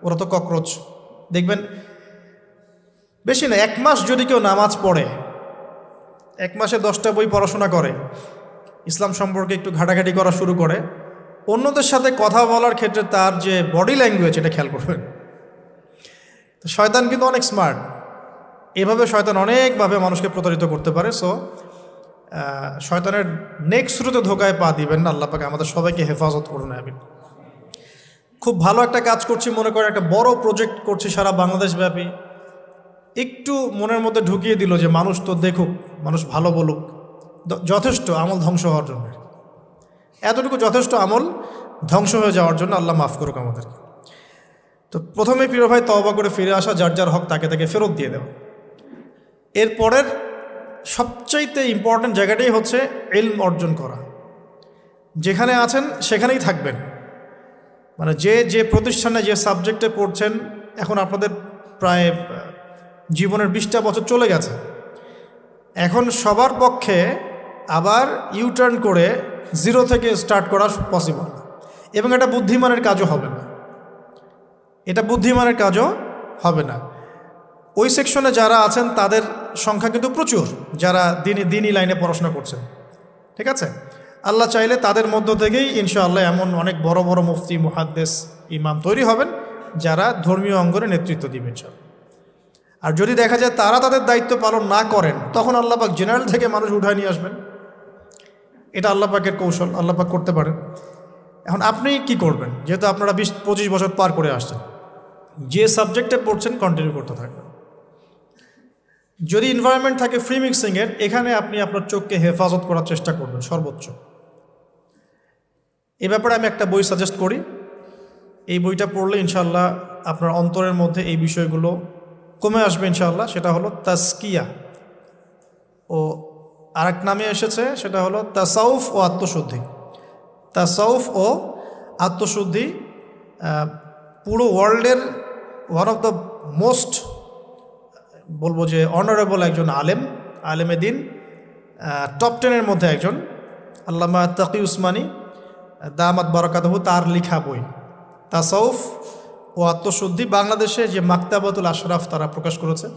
ওরা তো ককরোচ। দেখবেন বেশি না, 1 মাস যদি কেউ নামাজ পড়ে, 1 মাসে 10টা বই পড়াশোনা করে, ইসলাম সম্পর্কে একটু ঘাটাঘাটি করা শুরু করে, অন্যদের সাথে কথা বলার ক্ষেত্রে তার যে বডি ল্যাঙ্গুয়েজ এটা খেয়াল করবেন। তো শয়তান কিন্তু অনেক স্মার্ট, এভাবে শয়তান অনেকভাবে মানুষকে প্রতারিত করতে পারে। সো শয়তানের নেক্সট স্রোতে ধোকায় পা দিবেন না। আল্লাহ পাক আমাদের সবাইকে হেফাজত করুন, আমিন। খুব ভালো একটা কাজ করছি মনে করেন, একটা বড় প্রজেক্ট করছি সারা বাংলাদেশ ব্যাপী, একটু মনের মধ্যে ঢুকিয়ে দিল যে মানুষ তো দেখুক, মানুষ ভালো বলুক, যথেষ্ট আমল ধ্বংস হওয়ার জন্য, এতটুকু যথেষ্ট আমল ধ্বংস হয়ে যাওয়ার জন্য। আল্লাহ মাফ করুক আমাদেরকে। তো প্রথমে প্রিয় ভাই তওবা করে ফিরে আসা, যার যার হক তাকে তাকে ফেরত দিয়ে দেওয়া। এরপরের সবচাইতে ইম্পর্ট্যান্ট জায়গাটাই হচ্ছে ইলম অর্জন করা। যেখানে আছেন সেখানেই থাকবেন, মানে যে প্রতিষ্ঠানে যে সাবজেক্টে পড়ছেন, এখন আপনাদের প্রায় জীবনের 20টা বছর চলে গেছে, এখন সবার পক্ষে আবার ইউটার্ন করে 0 থেকে স্টার্ট করা পসিবল না, এবং এটা বুদ্ধিমানের কাজও হবে না। ওই সেকশনে যারা আছেন তাদের সংখ্যা কিন্তু প্রচুর, যারা দিনই লাইনে পড়াশোনা করছেন, ঠিক আছে। আল্লাহ চাইলে তাদের মধ্য থেকেই ইনশাআল্লাহ এমন অনেক বড় বড় মুফতি, মুহাদ্দিস, ইমাম তৈরি হবেন যারা ধর্মীয় অঙ্গনে নেতৃত্ব দিবেন ইনশাআল্লাহ। আর যদি দেখা যায় তারা তাদের দায়িত্ব পালন না করেন, তখন আল্লাহ পাক জেনারেল থেকে মানুষ উঠায় নিয়ে আসবেন। এটা আল্লাহ পাকের কৌশল, আল্লাহ পাক করতে পারেন। এখন আপনি কি করবেন? যেহেতু আপনারা 20-25 বছর পার করে আসছেন, যে সাবজেক্টে পড়ছেন কন্টিনিউ করতে থাকবেন। যদি এনভায়রনমেন্ট থাকে ফ্রি মিক্সিংয়ের, এখানে আপনি আপনার চোখকে হেফাজত করার চেষ্টা করবেন সর্বোচ্চ। এ ব্যাপারে আমি একটা বই সাজেস্ট করি, এই বইটা পড়লে ইনশাআল্লাহ আপনার অন্তরের মধ্যে এই বিষয়গুলো কমে আসবে ইনশাআল্লাহ। সেটা হলো তাজকিয়া, ও আরেক নামে এসেছে, সেটা হলো তাসাউফ ও আত্মশুদ্ধি। তাসাউফ ও আত্মশুদ্ধি পুরো ওয়ার্ল্ডের ওয়ান অফ দ্য মোস্ট বলবো যে অনারেবল একজন আলেমে দিন, টপ 10-এর মধ্যে একজন, আল্লামা তাকি উসমানী দামাত বারাকাতুহু, তার লেখা বই তাসাউফ ও আত্মশুদ্ধি, বাংলাদেশে যে মাকতাবাতুল আশরাফ তারা প্রকাশ করেছে।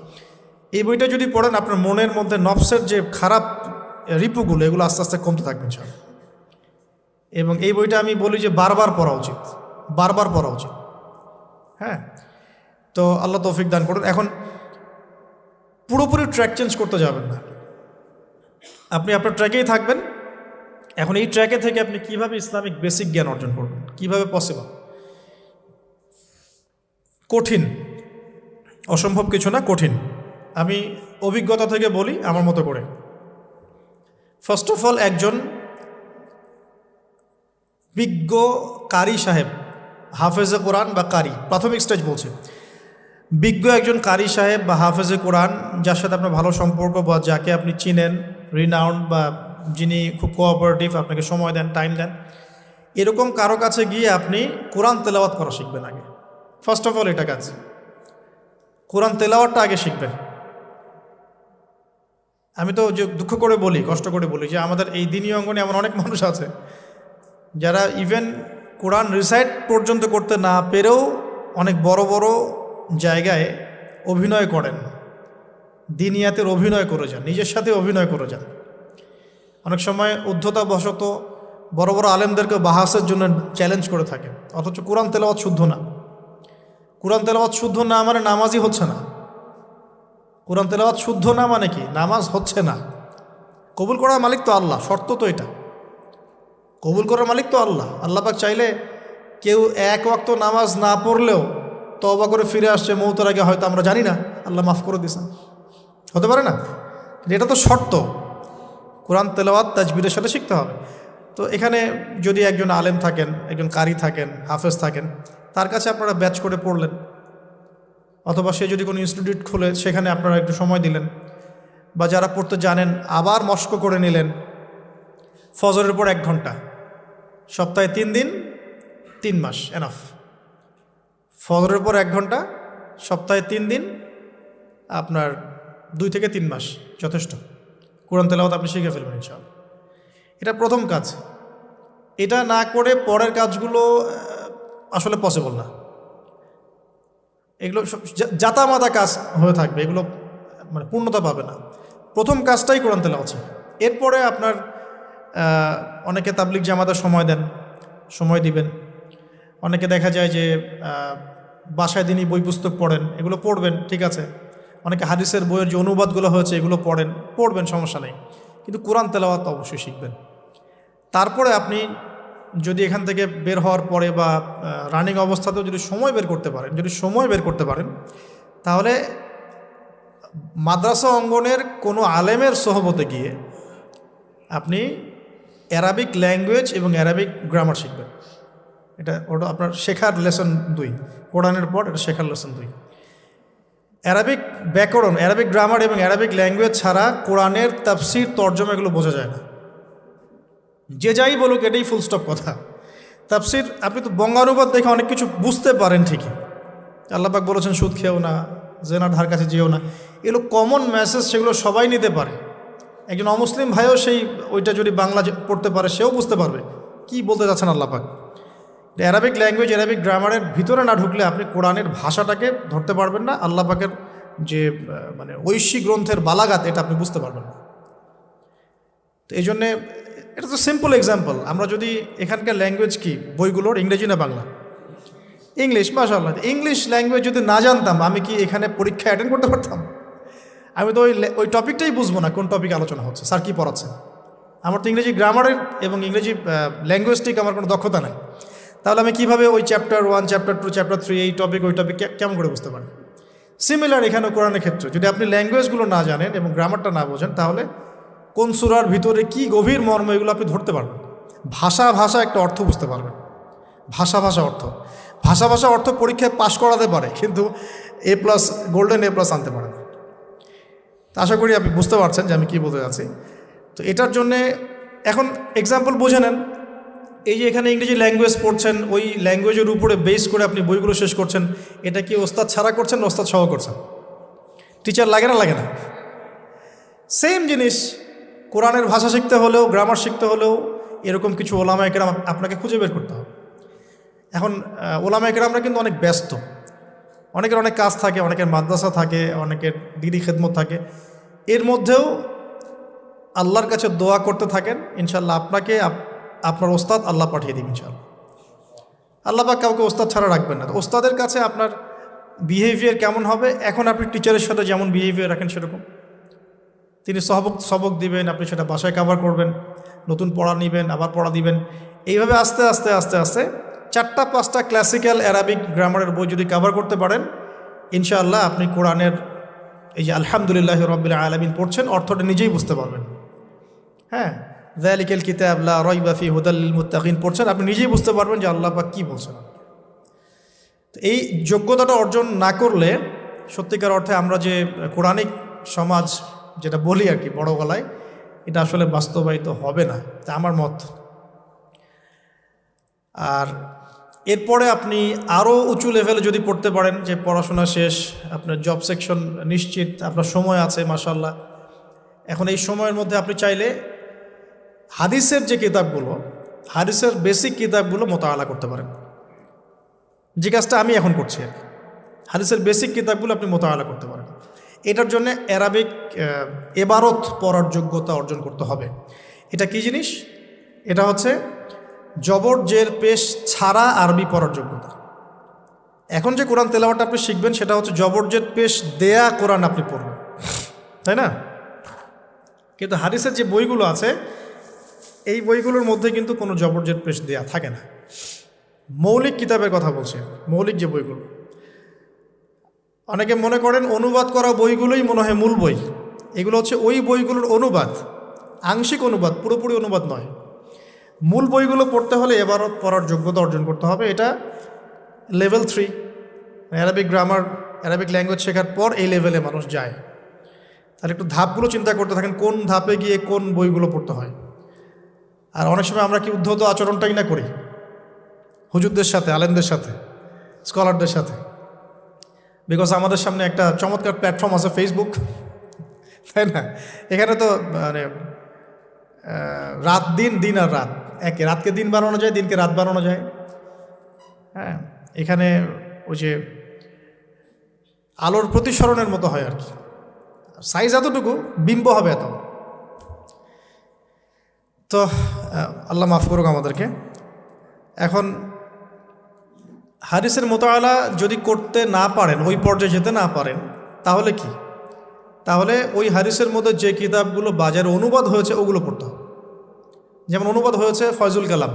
এই বইটা যদি পড়েন আপনার মনের মধ্যে নফসের যে খারাপ রিপুগুলো এগুলো আস্তে আস্তে কমতে থাকবে ইনশাআল্লাহ। এবং এই বইটা আমি বলি যে বারবার পড়া উচিত। হ্যাঁ, তো আল্লাহ তৌফিক দান করুন। এখন পুরোপুরি ট্র্যাক চেঞ্জ করতে যাবেন না, আপনি আপনার ট্র্যাকেই থাকবেন। এখন এই ট্র্যাকে থেকে আপনি কিভাবে ইসলামিক বেসিক জ্ঞান অর্জন করবেন, কিভাবে পসিবল? কঠিন, অসম্ভব কিছু না, কঠিন। আমি অভিজ্ঞতা থেকে বলি আমার মতো করে। ফার্স্ট অফ অল, একজন বিজ্ঞ কারি সাহেব, হাফেজে কোরআন বা কারি, প্রাথমিক স্টেজ বলছে, বিজ্ঞ একজন কারি সাহেব বা হাফেজে কোরআন, যার সাথে আপনার ভালো সম্পর্ক বা যাকে আপনি চিনেন, রিনাউন্ড বা যিনি খুব কোঅপারেটিভ, আপনাকে সময় দেন, টাইম দেন, এরকম কারো কাছে গিয়ে আপনি কোরআন তেলাওয়াত করা শিখবেন আগে। ফার্স্ট অফ অল এটা কাজ, কোরআন তেলাওয়াতটা আগে শিখবেন। আমি তো যে দুঃখ করে বলি, কষ্ট করে বলি যে আমাদের এই দিনী অঙ্গনে এমন অনেক মানুষ আছে যারা ইভেন কোরআন রিসাইট পর্যন্ত করতে না পেরেও অনেক বড় বড় জায়গায় অভিনয় করেন, দিনিয়াতের অভিনয় করে যান, নিজের সাথে অভিনয় করে যান। অনেক সময় উদ্ধতাবশত বড় বড় আলেমদেরকে বাহাসের জন্য চ্যালেঞ্জ করে থাকে, অথচ কোরআন তেলাওয়াত শুদ্ধ না। কোরআন তেলাওয়াত শুদ্ধ না মানে নামাজই হচ্ছে না। কোরআন তেলাওয়াত শুদ্ধ না মানে কি? নামাজ হচ্ছে না। কবুল করার মালিক তো আল্লাহ, শর্ত তো এটা। কবুল করার মালিক তো আল্লাহ। আল্লাহ পাক চাইলে কেউ এক ওয়াক্ত নামাজ না পড়লেও তওবা করে ফিরে আসছে মৌতের আগে, হয়তো আমরা জানি না, আল্লাহ মাফ করে দিয়েছেন, হতে পারে না? এটা তো শর্ত। কোরআন তেলাওয়াত তাজবিরের সাথে শিখতে হবে। তো এখানে যদি একজন আলেম থাকেন, একজন কারি থাকেন, হাফেজ থাকেন, তার কাছে আপনারা ব্যাচ করে পড়লেন, অথবা সে যদি কোনো ইনস্টিটিউট খোলে সেখানে আপনারা একটু সময় দিলেন, বা যারা পড়তে জানেন আবার মস্ক করে নিলেন। ফজরের পর 1 ঘন্টা, সপ্তাহে 3 দিন, 3 মাস এনাফ। ফজরের পর 1 ঘন্টা, সপ্তাহে 3 দিন, আপনার 2 থেকে 3 মাস যথেষ্ট। কোরআন তেলাওয়াত আপনি শিখে ফেলবেন ইনশাআল্লাহ। এটা প্রথম কাজ। এটা না করে পরের কাজগুলো আসলে পসিবল না। এগুলো জাতামাতা কাজ হয়ে থাকবে, এগুলো মানে পূর্ণতা পাবে না। প্রথম কাজটাই কোরআন তেলাওয়াত। এরপরে আপনার অনেকে তাবলিগ জামাতে সময় দেন, সময় দিবেন। অনেকে দেখা যায় যে বাসায় দিনই বই পুস্তক পড়েন, এগুলো পড়বেন, ঠিক আছে। অনেকে হাদিসের বইয়ের যে অনুবাদগুলো হয়েছে এগুলো পড়বেন, সমস্যা নেই। কিন্তু কোরআন তেলাওয়াত অবশ্যই শিখবেন। তারপরে আপনি যদি এখান থেকে বের হওয়ার পরে বা রানিং অবস্থাতেও যদি সময় বের করতে পারেন, তাহলে মাদ্রাসা অঙ্গনের কোনো আলেমের সোহবতে গিয়ে আপনি অ্যারাবিক ল্যাঙ্গুয়েজ এবং অ্যারাবিক গ্রামার শিখবেন। ওটা আপনার শেখার লেসন 2, কোরআনের পর এটা শেখার লেসন 2। অ্যারাবিক ব্যাকরণ, অ্যারাবিক গ্রামার এবং অ্যারাবিক ল্যাঙ্গুয়েজ ছাড়া কোরআনের তাফসির, তর্জমা এগুলো বোঝা যায় না। যে যাই বলুক এটাই ফুল স্টপ কথা। তাফসির আপনি তো বঙ্গানুবাদ দেখে অনেক কিছু বুঝতে পারেন ঠিকই। আল্লাহ পাক বলেছেন সুদ খেও না, জেনার ধার কাছে যেও না, এগুলো কমন মেসেজ, সেগুলো সবাই নিতে পারে। একজন অমুসলিম ভাইও ওইটা যদি বাংলা পড়তে পারে সেও বুঝতে পারবে কি বলতে যাচ্ছেন আল্লাহ পাক। অ্যারাবিক ল্যাঙ্গুয়েজ, অ্যারাবিক গ্রামারের ভিতরে না ঢুকলে আপনি কোরআনের ভাষাটাকে ধরতে পারবেন না। আল্লাহ পাকের যে মানে ঐশী গ্রন্থের বালাগাত, এটা আপনি বুঝতে পারবেন না। তো এই জন্যে এটা তো সিম্পল এক্সাম্পল। আমরা যদি এখানকার ল্যাঙ্গুয়েজ কি বইগুলোর, ইংরেজি না বাংলা? ইংলিশ। মাশাআল্লাহ, ইংলিশ ল্যাঙ্গুয়েজ যদি না জানতাম আমি কি এখানে পরীক্ষা অ্যাটেন্ড করতে পারতাম? আমি তো ওই টপিকটাই বুঝবো না, কোন টপিক আলোচনা হচ্ছে, স্যার কী পড়াচ্ছেন। আমার তো ইংরেজি গ্রামারের এবং ইংরেজি ল্যাঙ্গুয়েজটিক আমার কোনো দক্ষতা নাই। তাহলে আমি কীভাবে ওই চ্যাপ্টার 1, চ্যাপ্টার 2, চ্যাপ্টার 3, এই টপিক ওই টপিক কেমন করে বুঝতে পারি? সিমিলার এখানে কোরআনের ক্ষেত্রে যদি আপনি ল্যাঙ্গুয়েজগুলো না জানেন এবং গ্রামারটা না বোঝেন, তাহলে কোন সূরার ভিতরে কি গভীর মর্ম এগুলো আপনি ধরতে পারবেন। ভাষা একটা অর্থ বুঝতে পারবেন। ভাষা অর্থ পরীক্ষায় পাশ করাতে পারে, কিন্তু A+, গোল্ডেন A+ আনতে পারে না। আশা করি আপনি বুঝতে পারছেন যে আমি কী বলতে যাচ্ছি। তো এটার জন্যে এখন এক্সাম্পল বুঝে নেন। এই যে এখানে ইংরেজি ল্যাঙ্গুয়েজ পড়ছেন, ওই ল্যাঙ্গুয়েজের উপরে বেস করে আপনি বইগুলো শেষ করছেন, এটা কি ওস্তাদ ছাড়া করছেন না ওস্তাদ সহ করছেন? টিচার লাগে না লাগে না? সেম জিনিস, কোরআনের ভাষা শিখতে হলেও, গ্রামার শিখতে হলেও এরকম কিছু ওলামা একরাম আপনাকে খুঁজে বের করতে হবে। এখন ওলামা একরামরা কিন্তু অনেক ব্যস্ত, অনেকের অনেক কাজ থাকে, অনেকের মাদ্রাসা থাকে, অনেকের দিদি খেদমত থাকে। এর মধ্যেও আল্লাহর কাছে দোয়া করতে থাকেন, ইনশাল্লাহ আপনাকে আপনার ওস্তাদ আল্লাহ পাঠিয়ে দিন ইনশাল্লাহ। আল্লাহ পাক কাউকে ওস্তাদ ছাড়া রাখবেন না। তো ওস্তাদের কাছে আপনার বিহেভিয়ার কেমন হবে, এখন আপনি টিচারের সাথে যেমন বিহেভিয়ার রাখেন সেরকম, তিনি সবক দিবেন, আপনি সেটা বাসায় কভার করবেন, নতুন পড়া নেবেন, আবার পড়া দিবেন, এইভাবে আস্তে আস্তে আস্তে আস্তে 4-5টা ক্লাসিক্যাল অ্যারাবিক গ্রামারের বই যদি কভার করতে পারেন, ইনশাআল্লাহ আপনি কোরআনের এই যে আলহামদুলিল্লাহ রাব্বিল আলামিন পড়ছেন, অর্থটা নিজেই বুঝতে পারবেন। হ্যাঁ, যালিকাল কিতাব লা রাইবা ফিহি হুদাল লিল মুত্তাকিন পড়ছেন, আপনি নিজেই বুঝতে পারবেন যে আল্লাহ পাক কী বলছেন। তো এই যোগ্যতাটা অর্জন না করলে সত্যিকার অর্থে আমরা যে কোরআনিক সমাজ যেটা বলি আর কি বড় গলায়, এটা আসলে বাস্তবায়িত হবে না, তা আমার মত। আর এরপরে আপনি আরও উঁচু লেভেলে যদি পড়তে পারেন, যে পড়াশোনা শেষ, আপনার জব সেকশন নিশ্চিত, আপনার সময় আছে মাশাআল্লাহ, এখন এই সময়ের মধ্যে আপনি চাইলে হাদিসের যে কিতাবগুলো, হাদিসের বেসিক কিতাবগুলো মোতালা করতে পারেন, যে কাজটা আমি এখন করছি আর কি। হাদিসের বেসিক কিতাবগুলো আপনি মোতালা করতে পারেন। এটার জন্য অ্যারাবিক এবারত পড়ার যোগ্যতা অর্জন করতে হবে। এটা কি জিনিস? এটা হচ্ছে জবর জের পেশ ছাড়া আরবি পড়ার যোগ্যতা। এখন যে কোরআন তেলাওয়াতটা আপনি শিখবেন, সেটা হচ্ছে জবর জের পেশ দেয়া কোরআন আপনি পড়বেন, তাই না? কিন্তু হাদিসের যে বইগুলো আছে, এই বইগুলোর মধ্যে কিন্তু কোনো জবর জের পেশ দেয়া থাকে না। মৌলিক কিতাবের কথা বলছে, মৌলিক যে বইগুলো, অনেকে মনে করেন অনুবাদ করা বইগুলোই মনে হয় মূল বই। এগুলো হচ্ছে ওই বইগুলোর অনুবাদ, আংশিক অনুবাদ, পুরোপুরি অনুবাদ নয়। মূল বইগুলো পড়তে হলে এবারত পড়ার যোগ্যতা অর্জন করতে হবে। এটা level 3, Arabic grammar, Arabic language শেখার পর এই লেভেলে মানুষ যায়। তাহলে একটু ধাপগুলো চিন্তা করতে থাকেন, কোন ধাপে গিয়ে কোন বইগুলো পড়তে হয়। আর অনেক সময় আমরা কি উদ্ধত আচরণটাই না করি হুজুরদের সাথে, আলেমদের সাথে, স্কলারদের সাথে, বিকজ আমাদের সামনে একটা চমৎকার প্ল্যাটফর্ম আছে ফেসবুক, তাই না? এখানে তো মানে রাত দিন, দিন আর রাত একে, রাতকে দিন বানানো যায়, দিনকে রাত বানানো যায়। হ্যাঁ, এখানে ওই যে আলোর প্রতিসরণের মতো হয় আর কি, সাইজ এতটুকু, বিম্ব হবে এত। তো আল্লাহ মাফ করুক আমাদেরকে। এখন হাদিসের মোতালা যদি করতে না পারেন, ওই পর্যায়ে যেতে না পারেন, তাহলে কি? তাহলে ওই হাদিসের মধ্যে যে কিতাবগুলো বাজারে অনুবাদ হয়েছে ওগুলো পড়তে হবে। যেমন অনুবাদ হয়েছে ফয়জুল কালাম,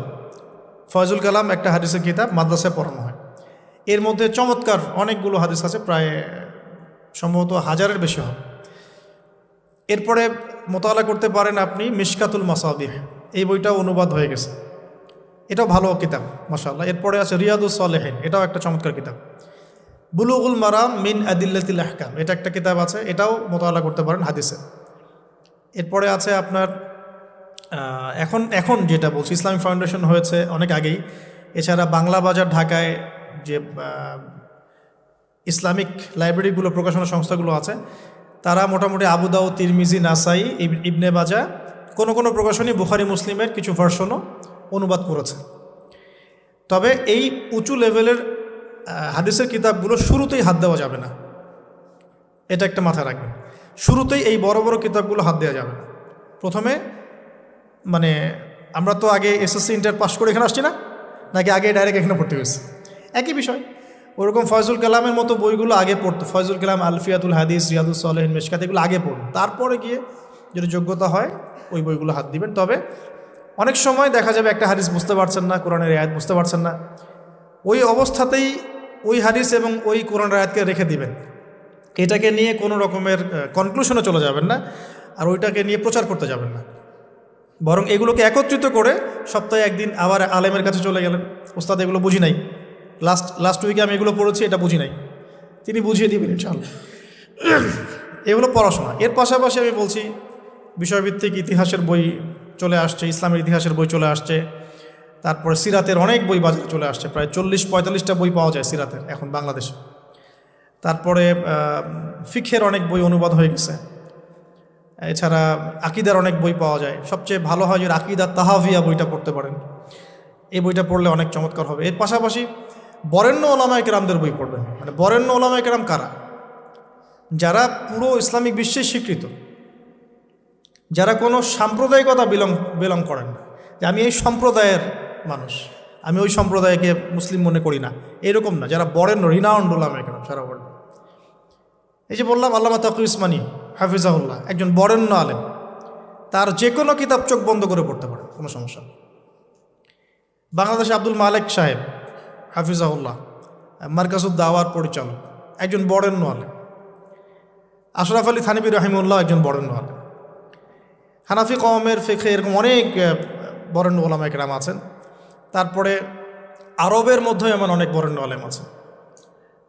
ফয়জুল কালাম একটা হাদিসের কিতাব, মাদ্রাসায় পড়ানো হয়। এর মধ্যে চমৎকার অনেকগুলো হাদিস আছে, প্রায় সম্ভবত 1000-এর বেশি হবে। এরপরে মোতালা করতে পারেন আপনি মিশকাতুল মাসাবিহ, এই বইটাও অনুবাদ হয়ে গেছে, এটাও ভালো কিতাব মাশাআল্লাহ। এরপরে আছে রিয়াদুস সালেহিন, এটাও একটা চমৎকার কিতাব। বুলুগুল মারাম মিন আদিল্লাতিল আহকাম, এটা একটা কিতাব আছে, এটাও মোতালা করতে পারেন হাদিসে। এরপরে আছে আপনার এখন যেটা বলছি, ইসলামিক ফাউন্ডেশন হয়েছে অনেক আগেই। এছাড়া বাংলা বাজার ঢাকায় যে ইসলামিক লাইব্রেরিগুলো, প্রকাশনা সংস্থাগুলো আছে, তারা মোটামুটি আবু দাউদ, তিরমিজি, নাসাই, ইবনে মাজা, কোনো প্রকাশনী বুখারী মুসলিমের কিছু ভার্সনও অনুবাদ করেছে। তবে এই উঁচু লেভেলের হাদিসের কিতাবগুলো শুরুতেই হাত দেওয়া যাবে না, এটা একটা মাথায় রাখবেন। শুরুতেই এই বড় বড় কিতাবগুলো হাত দেওয়া যাবে না। প্রথমে মানে আমরা তো আগে এসএসসি ইন্টার পাস করে এখানে আসছি না, নাকি আগে ডাইরেক্ট এখানে পড়তে হয়েছে? একই বিষয়। ওরকম ফয়জুল কালামের মতো বইগুলো আগে পড়তো, ফয়জুল কালাম, আলফিয়াতুল হাদিস, রিয়াদুস সালেহিন, মিশকাত, এগুলো আগে পড়ুন। তারপরে গিয়ে যদি যোগ্যতা হয় ওই বইগুলো হাত দিবেন। তবে অনেক সময় দেখা যাবে একটা হাদিস বুঝতে পারছেন না, কোরআনের আয়াত বুঝতে পারছেন না, ওই অবস্থাতেই ওই হাদিস এবং ওই কোরআনের আয়াতকে রেখে দিবেন। এটাকে নিয়ে কোনো রকমের কনক্লুশনে চলে যাবেন না, আর ওইটাকে নিয়ে প্রচার করতে যাবেন না। বরং এগুলোকে একত্রিত করে সপ্তাহে একদিন আবার আলেমের কাছে চলে গেলেন, ওস্তাদ এগুলো বুঝি নাই, লাস্ট উইকে আমি এগুলো পড়েছি, এটা বুঝি নাই, তিনি বুঝিয়ে দিবেন ইনশাআল্লাহ। এগুলো পড়াশোনা। এর পাশাপাশি আমি বলছি বিষয়ভিত্তিক ইতিহাসের বই চলে আসছে, ইসলামের ইতিহাসের বই চলে আসছে, তারপরে সিরাতের অনেক বই বাজারে চলে আসছে, প্রায় 40-45টা বই পাওয়া যায় সিরাতের এখন বাংলাদেশে। তারপরে ফিকহের অনেক বই অনুবাদ হয়ে গেছে। এছাড়া আকিদার অনেক বই পাওয়া যায়। সবচেয়ে ভালো হয় যে আকিদা তাহাভিয়া বইটা পড়তে পারেন, এই বইটা পড়লে অনেক চমৎকার হবে। এর পাশাপাশি বরেণ্য ওলামায়ে কেরামদের বই পড়বেন। মানে বরেণ্য ওলামায়ে কেরাম কারা? যারা পুরো ইসলামিক বিশ্বে স্বীকৃত, যারা কোনো সাম্প্রদায়িকতা বিলং করেন না, যে আমি এই সম্প্রদায়ের মানুষ, আমি ওই সম্প্রদায়কে মুসলিম মনে করি না, এরকম না। যারা বরেণ্য রিনাউন্ড ওলামায়ে কেরাম সারা ওয়ার্ল্ড। এই যে বললাম আল্লামা তাকি উসমানী হাফিজাহুল্লাহ একজন বরেণ্য আলেম, তার যে কোনো কিতাব চোখ বন্ধ করে পড়তে পারে, কোনো সমস্যা নেই। বাংলাদেশে আব্দুল মালেক সাহেব হাফিজাহুল্লাহ মার্কাজুদ দাওয়ার পরিচালক, একজন বরেণ্য আলেম। আশরাফ আলী থানভী রহিমউল্লাহ একজন বরেণ্য আলেম। হানাফি কওমের ফিকহে এরকম অনেক বরেণ্য ওলামায়ে কেরাম আছেন। তারপরে আরবের মধ্যেও এমন অনেক বরেণ্য আলেম আছে।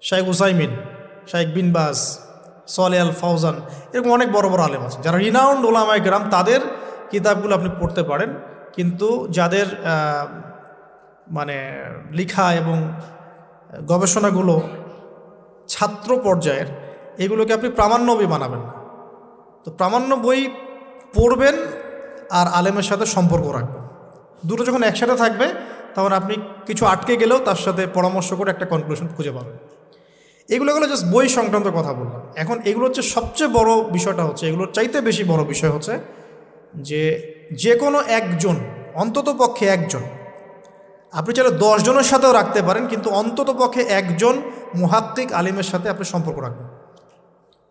শাইখ উসাইমিন, শাইখ বিন বাজ, সালেহ আল ফাওজান, এরকম অনেক বড় বড় আলেম আছে যারা রিনাউন্ড ওলামায়ে কেরাম। তাদের কিতাবগুলো আপনি পড়তে পারেন, কিন্তু যাদের মানে লেখা এবং গবেষণাগুলো ছাত্র পর্যায়ের, এগুলোকে আপনি প্রামাণ্য বই বানাবেন না। তো প্রামাণ্য বই পড়বেন আর আলেমের সাথে সম্পর্ক রাখবেন। দুটো যখন একসাথে থাকবে তখন আপনি কিছু আটকে গেলেও তার সাথে পরামর্শ করে একটা কনক্লুশন খুঁজে পাবেন। এগুলো জাস্ট বই সংক্রান্ত কথা বললাম। এখন এগুলো হচ্ছে সবচেয়ে বড় বিষয়টা হচ্ছে, এগুলোর চাইতে বেশি বড় বিষয় হচ্ছে যে কোনো একজন, অন্তত পক্ষে একজন, আপনি চাইলে 10 জনের সাথেও রাখতে পারেন, কিন্তু অন্তত পক্ষে একজন মুহাক্কিক আলিমের সাথে আপনি সম্পর্ক রাখবেন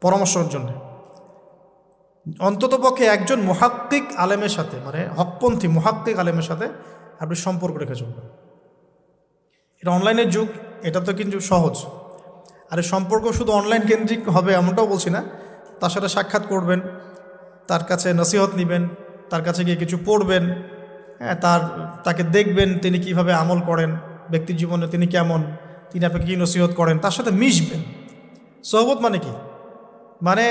পরামর্শের জন্য। অন্তত পক্ষে একজন মুহাক্কিক আলেমের সাথে, মানে হকপন্থী মুহাক্কিক আলেমের সাথে আপনি সম্পর্ক রেখে চলবেন। এটা অনলাইনের যুগ, এটা তো কিন্তু সহজ। আর এই সম্পর্ক শুধু অনলাইন কেন্দ্রিক হবে এমনটাও বলছি না। তার সাথে সাক্ষাৎ করবেন, তার কাছে নসিহত নেবেন, তার কাছে গিয়ে কিছু পড়বেন, হ্যাঁ, তাকে দেখবেন তিনি কিভাবে আমল করেন, ব্যক্তি জীবনে তিনি কেমন, তিনি আপনাকে কী নসিহত করেন, তার সাথে মিশবেন। সোহবত মানে কি? মানে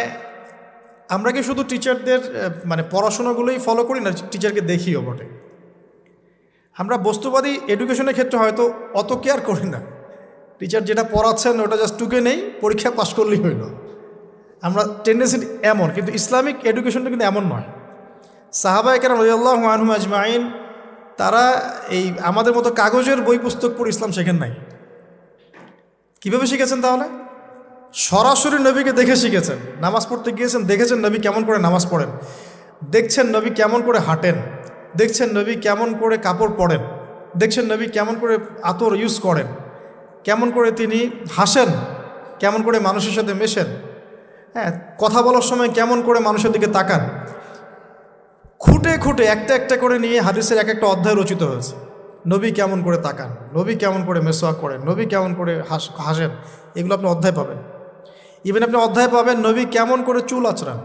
আমরা কি শুধু টিচারদের মানে পড়াশোনাগুলোই ফলো করি না, টিচারকে দেখিও বটে। আমরা বস্তুবাদী এডুকেশনের ক্ষেত্রে হয়তো অত কেয়ার করি না, টিচার যেটা পড়াচ্ছেন ওটা জাস্ট টুকে নেই, পরীক্ষা পাশ করলেই হইল। আমরা টেন্ডেন্সি এমন, কিন্তু ইসলামিক এডুকেশনটা কিন্তু এমন নয়। সাহাবায়ে কেরাম রাদিয়াল্লাহু আনহুম আজমাইন তারা এই আমাদের মতো কাগজের বই পুস্তক পড়ে ইসলাম শেখেন নাই। কীভাবে শিখেছেন তাহলে? সরাসরি নবীকে দেখে শিখেছেন। নামাজ পড়তে গিয়েছেন, দেখেছেন নবী কেমন করে নামাজ পড়েন, দেখছেন নবী কেমন করে হাঁটেন, দেখছেন নবী কেমন করে কাপড় পরেন, দেখছেন নবী কেমন করে আতর ইউজ করেন, কেমন করে তিনি হাসেন, কেমন করে মানুষের সাথে মেশেন, হ্যাঁ, কথা বলার সময় কেমন করে মানুষের দিকে তাকান। খুঁটে খুঁটে একটা একটা করে নিয়ে হাদিসের এক একটা অধ্যায় রচিত হয়েছে। নবী কেমন করে তাকান, নবী কেমন করে মেসওয়াক করেন, নবী কেমন করে হাসেন, এগুলো আপনি অধ্যায় পাবেন। ইভেন আপনি অধ্যায় পাবেন নবী কেমন করে চুল আঁচড়ান।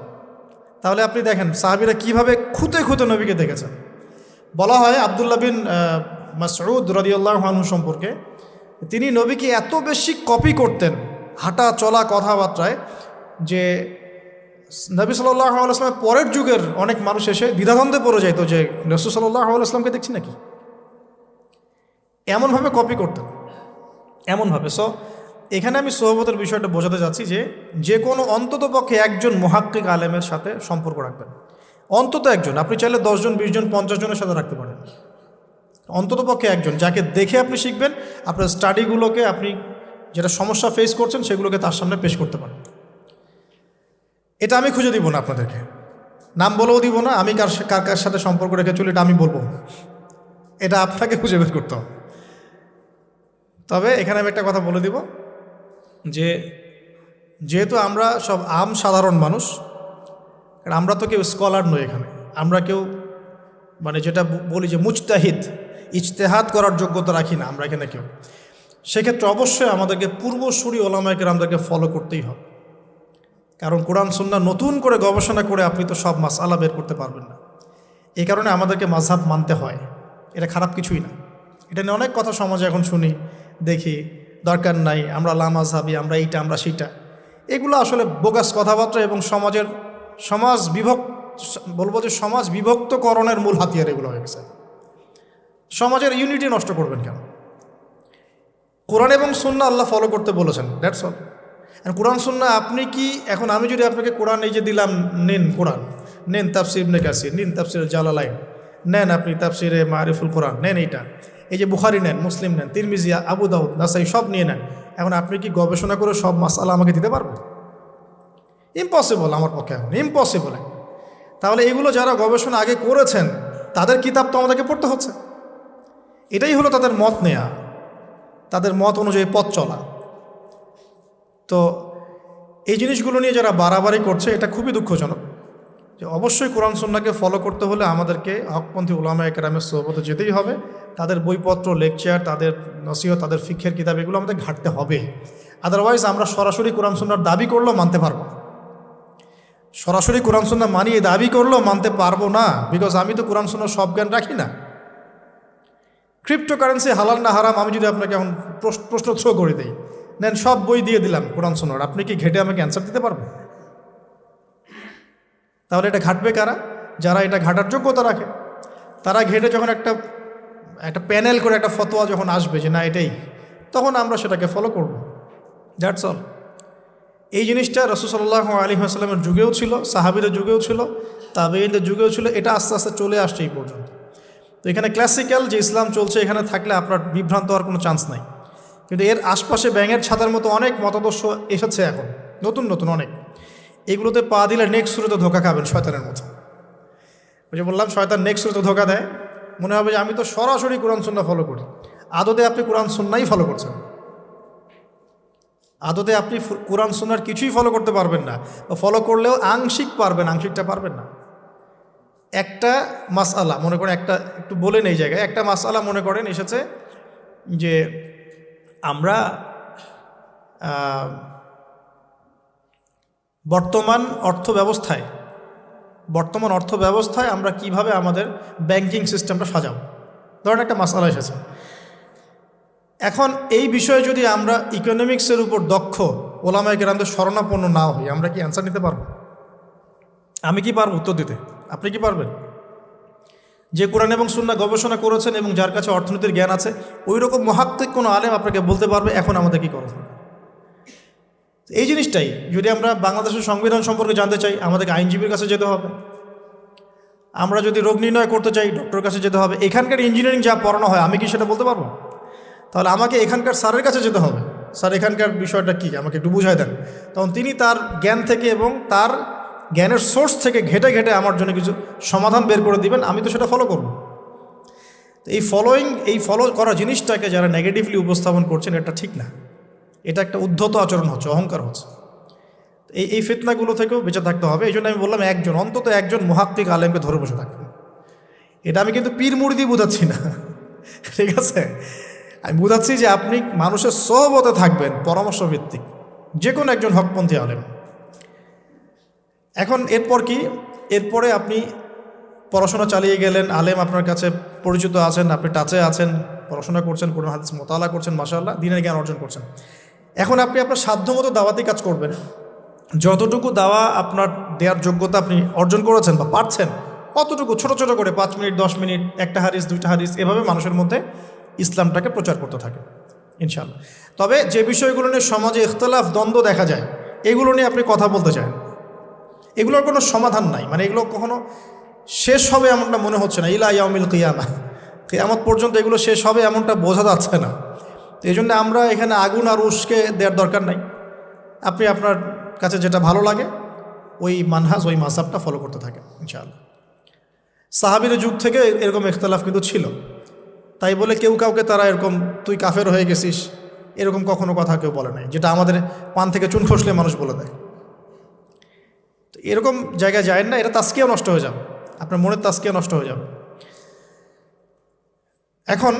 তাহলে আপনি দেখেন সাহাবীরা কীভাবে খুঁতে খুঁতে নবীকে দেখেছেন। বলা হয় আব্দুল্লাহ বিন মাসউদ রাদিয়াল্লাহু আনহু সম্পর্কে, তিনি নবীকে এত বেশি কপি করতেন হাঁটা চলা কথাবার্তায় যে নবী সাল্লাল্লাহু আলাইহি ওয়াসাল্লামের পরের যুগের অনেক মানুষ এসে দ্বিধাদ্বন্দ্বে পড়ে যেত যে রাসূল সাল্লাল্লাহু আলাইহি ওয়াসাল্লামকে দেখছি নাকি। এমনভাবে কপি করতেন, এমনভাবে। সো এখানে আমি সোহবতের বিষয়টা বোঝাতে যাচ্ছি যে কোনো অন্তত পক্ষে একজন মুহাক্কিক আলেমের সাথে সম্পর্ক রাখবেন। অন্তত একজন, আপনি চাইলে 10 জন 20 জন 50 জনের সাথে রাখতে পারেন। অন্তত পক্ষে একজন যাকে দেখে আপনি শিখবেন, আপনার স্টাডিগুলোকে আপনি যেটা সমস্যা ফেস করছেন সেগুলোকে তার সামনে পেশ করতে পারেন। এটা আমি খুঁজে দিব না আপনাদেরকে, নাম বলেও দিব না, আমি কার কার সাথে সম্পর্ক রেখে চলি এটা আমি বলবো, এটা আপনাকে খুঁজে বের করতে হবে। তবে এখানে আমি একটা কথা বলে দিব যে যেহেতু আমরা সব সাধারণ মানুষ, কারণ আমরা তো কেউ স্কলার নই এখানে, আমরা কেউ মানে যেটা বলি যে মুজতাহিদ, ইজতেহাদ করার যোগ্যতা রাখি না আমরা এখানে কেউ। সেক্ষেত্রে অবশ্যই আমাদেরকে পূর্বসূরি ওলামায়ে কেরামদেরকে ফলো করতেই হবে। কারণ কোরআন সুন্নাহ নতুন করে গবেষণা করে আপনি তো সব মাসআলা বের করতে পারবেন না। এই কারণে আমাদেরকে মাযহাব মানতে হয়, এটা খারাপ কিছুই না। এটা নিয়ে অনেক কথা সমাজে এখন শুনি, দেখি, দরকার নাই, আমরা লা মাযহাবী, আমরা এইটা আমরা সেইটা। এগুলো আসলে বোগাস কথাবার্তা এবং সমাজ বিভক্তকরণের মূল হাতিয়ার এগুলো হয়ে গেছে। সমাজের ইউনিটি নষ্ট করবেন কেন? কোরআন এবং সুন্নাহ আল্লাহ ফলো করতে বলেছেন, দ্যাটস অল। কোরআন সুন্নাহ আপনি কি এখন আমি যদি আপনাকে কোরআন এই যে দিলাম, নেন কোরআন, নেন তাফসির ইবনে কাসির, নিন তাফসির জালালাইন, নেন আপনি তাফসিরে মারিফুল কোরআন, নেন এইটা, এই যে বুখারী নেন, মুসলিম নেন, তিরমিজি, আবু দাউদ, নাসাই সব নিয়ে নেন। এখন আপনি কি গবেষণা করে সব মাসআলা আমাকে দিতে পারবেন? ইম্পসিবল আমার পক্ষে, এখন ইম্পসিবল। তাহলে এগুলো যারা গবেষণা আগে করেছেন তাদের কিতাব তো আমাদেরকে পড়তে হচ্ছে। এটাই হলো তাদের মত নেয়া, তাদের মত অনুযায়ী পথ চলা। তো এই জিনিসগুলো নিয়ে যারা বাড়াবাড়ি করছে এটা খুবই দুঃখজনক। যে অবশ্যই কোরআন সুন্নাহকে ফলো করতে হলে আমাদেরকে হকপন্থী উলামায়ে কেরামের সোহবতে যেতেই হবে। তাদের বইপত্র, লেকচার, তাদের নসিহত, তাদের ফিকহের কিতাব এগুলো আমাদের ঘাটতে হবে। আদারওয়াইজ আমরা সরাসরি কোরআন সুন্নাহর দাবি করলেও মানতে পারবো, সরাসরি কোরআন সুন্নাহ মানিয়ে দাবি করলেও মানতে পারবো না। বিকজ আমি তো কোরআন সুন্নাহর সব জ্ঞান রাখি না। ক্রিপ্টোকারেন্সি হালাল না হারাম আমি যদি আপনাকে এখন প্রশ্ন থ্রো করে দিই, নেন সব বই দিয়ে দিলাম কোরআন সুন্নাহর, আপনি কি ঘেটে আমাকে অ্যান্সার দিতে পারবেন? তাহলে এটা ঘাটবে কারা? যারা এটা ঘাটার যোগ্যতা রাখে। তারা ঘেটে যখন একটা প্যানেল করে একটা ফতোয়া যখন আসবে যে না এটাই, তখন আমরা সেটাকে ফলো করব, দ্যাটস অল। এই জিনিসটা রাসূল সাল্লাল্লাহু আলাইহি ওয়াসাল্লামের যুগেও ছিল, সাহাবীদের যুগেও ছিল, তাবেঈনদের যুগেও ছিল। এটা আস্তে আস্তে চলে আসছে এই পর্যন্ত। তো এখানে ক্লাসিক্যাল যে ইসলাম চলছে এখানে থাকলে আপনার বিভ্রান্ত হওয়ার কোনো চান্স নাই। কিন্তু এর আশপাশে ব্যাঙের ছাতার মতো অনেক মতাদর্শ এসেছে এখন, নতুন নতুন অনেক। এগুলোতে পা দিলে নেক্সট শুরুতে ধোকা খাবেন শয়তানের মতো। ওই যে বললাম শয়তান নেক্সট শুরুতে ধোকা দেয়, মনে হবে যে আমি তো সরাসরি কোরআন সুন্নাহ ফলো করি। আদতে আপনি কোরআন সুন্নাহই ফলো করছেন, আদতে আপনি কোরআন সুন্নাহর কিছুই ফলো করতে পারবেন না। ফলো করলেও আংশিক পারবেন, আংশিকটা পারবেন না। একটা মাসআলা মনে করেন, একটু বলেন এই জায়গায়, একটা মাসআলা মনে করেন এসেছে যে আমরা বর্তমান অর্থ ব্যবস্থায় আমরা কিভাবে আমাদের ব্যাংকিং সিস্টেমটা সাজাবো, ধরেন একটা মাসআলা এসেছে। এখন এই বিষয়ে যদি আমরা ইকোনমিক্সের উপর দক্ষ ওলামায়ে কেরামদের শরণাপন্ন না হই, আমরা কি অ্যান্সার নিতে পারবো? আমি কি পারবো উত্তর দিতে? আপনি কি পারবেন? যে কোরআন এবং সুন্নাহ গবেষণা করেছেন এবং যার কাছে অর্থনীতির জ্ঞান আছে, ওই রকম মুহাক্কিক কোনো আলেম আপনাকে বলতে পারবে এখন আমাদের কী করতে হবে। এই জিনিসটাই যদি আমরা বাংলাদেশের সংবিধান সম্পর্কে জানতে চাই, আমাদেরকে আইনজীবীর কাছে যেতে হবে। আমরা যদি রোগ নির্ণয় করতে চাই, ডক্টরের কাছে যেতে হবে। এখানকার ইঞ্জিনিয়ারিং যা পড়ানো হয় আমি কি সেটা বলতে পারবো? তাহলে আমাকে এখানকার স্যারের কাছে যেতে হবে, স্যার এখানকার বিষয়টা কী আমাকে একটু বুঝাই দেন। তখন তিনি তার জ্ঞান থেকে এবং তার জ্ঞানের সোর্স থেকে ঘেটে ঘেটে আমার জন্য কিছু সমাধান বের করে দিবেন, আমি তো সেটা ফলো করব। তো এই ফলো করা জিনিসটাকে যারা নেগেটিভলি উপস্থাপন করছেন এটা ঠিক না, এটা একটা উদ্ধত আচরণ হচ্ছে, অহংকার হচ্ছে। এই ফিতনাগুলো থেকেও বেঁচে থাকতে হবে। এই জন্য আমি বললাম অন্তত একজন মুহাক্কিক আলেমকে ধরে বসে থাকবেন। এটা আমি কিন্তু পীর মুরিদি বুঝাচ্ছি না, ঠিক আছে? আমি বুঝাচ্ছি যে আপনি মানুষের সোহবতে থাকবেন, পরামর্শ ভিত্তিক, যে কোনো একজন হকপন্থী আলেম। এখন এরপর কি? এরপরে আপনি পড়াশোনা চালিয়ে গেলেন, আলেম আপনার কাছে পরিচিত আছেন, আপনি টাচে আছেন, পড়াশোনা করছেন, কোরআন হাদিস মোতালা করছেন, মাশাআল্লাহ দ্বীনের জ্ঞান অর্জন করছেন। এখন আপনি আপনার সাধ্যমতো দাওয়াতি কাজ করবেন। যতটুকু দাওয়া আপনার দেওয়ার যোগ্যতা আপনি অর্জন করেছেন বা পারছেন, অতটুকু ছোট ছোট করে 5 মিনিট 10 মিনিট, একটা হাদিস 2টা হাদিস, এভাবে মানুষের মধ্যে ইসলামটাকে প্রচার করতে থাকে ইনশাআল্লাহ। তবে যে বিষয়গুলো নিয়ে সমাজে ইখতিলাফ, দ্বন্দ্ব দেখা যায়, এগুলো নিয়ে আপনি কথা বলতে চান, এগুলোর কোনো সমাধান নাই। মানে এগুলো কখনো শেষ হবে এমনটা মনে হচ্ছে না। ইলা ইয়াউমিল কিয়ামা, কিয়ামত পর্যন্ত এগুলো শেষ হবে এমনটা বোঝা যাচ্ছে না। এই জন্য আমরা এখানে আগুন আর উস্কে দেওয়ার দরকার নাই। আপনি আপনার কাছে যেটা ভালো লাগে ওই মানহাজ, ওই মাযহাবটা ফলো করতে থাকেন ইনশাআল্লাহ। সাহাবীর যুগ থেকে এরকম ইখতিলাফ কিন্তু ছিল, তাই বলে কেউ কাউকে তারা এরকম তুই কাফের হয়ে গেছিস এরকম কখনো কথা কেউ বলে নাই, যেটা আমাদের পান থেকে চুন খসলে মানুষ বলে দেয়। তো এরকম জায়গায় যায় না, এটা তাস্কিয়া নষ্ট হয়ে যাবে, আপনার মনের তাস্কিয়া নষ্ট হয়ে যাবে। এখন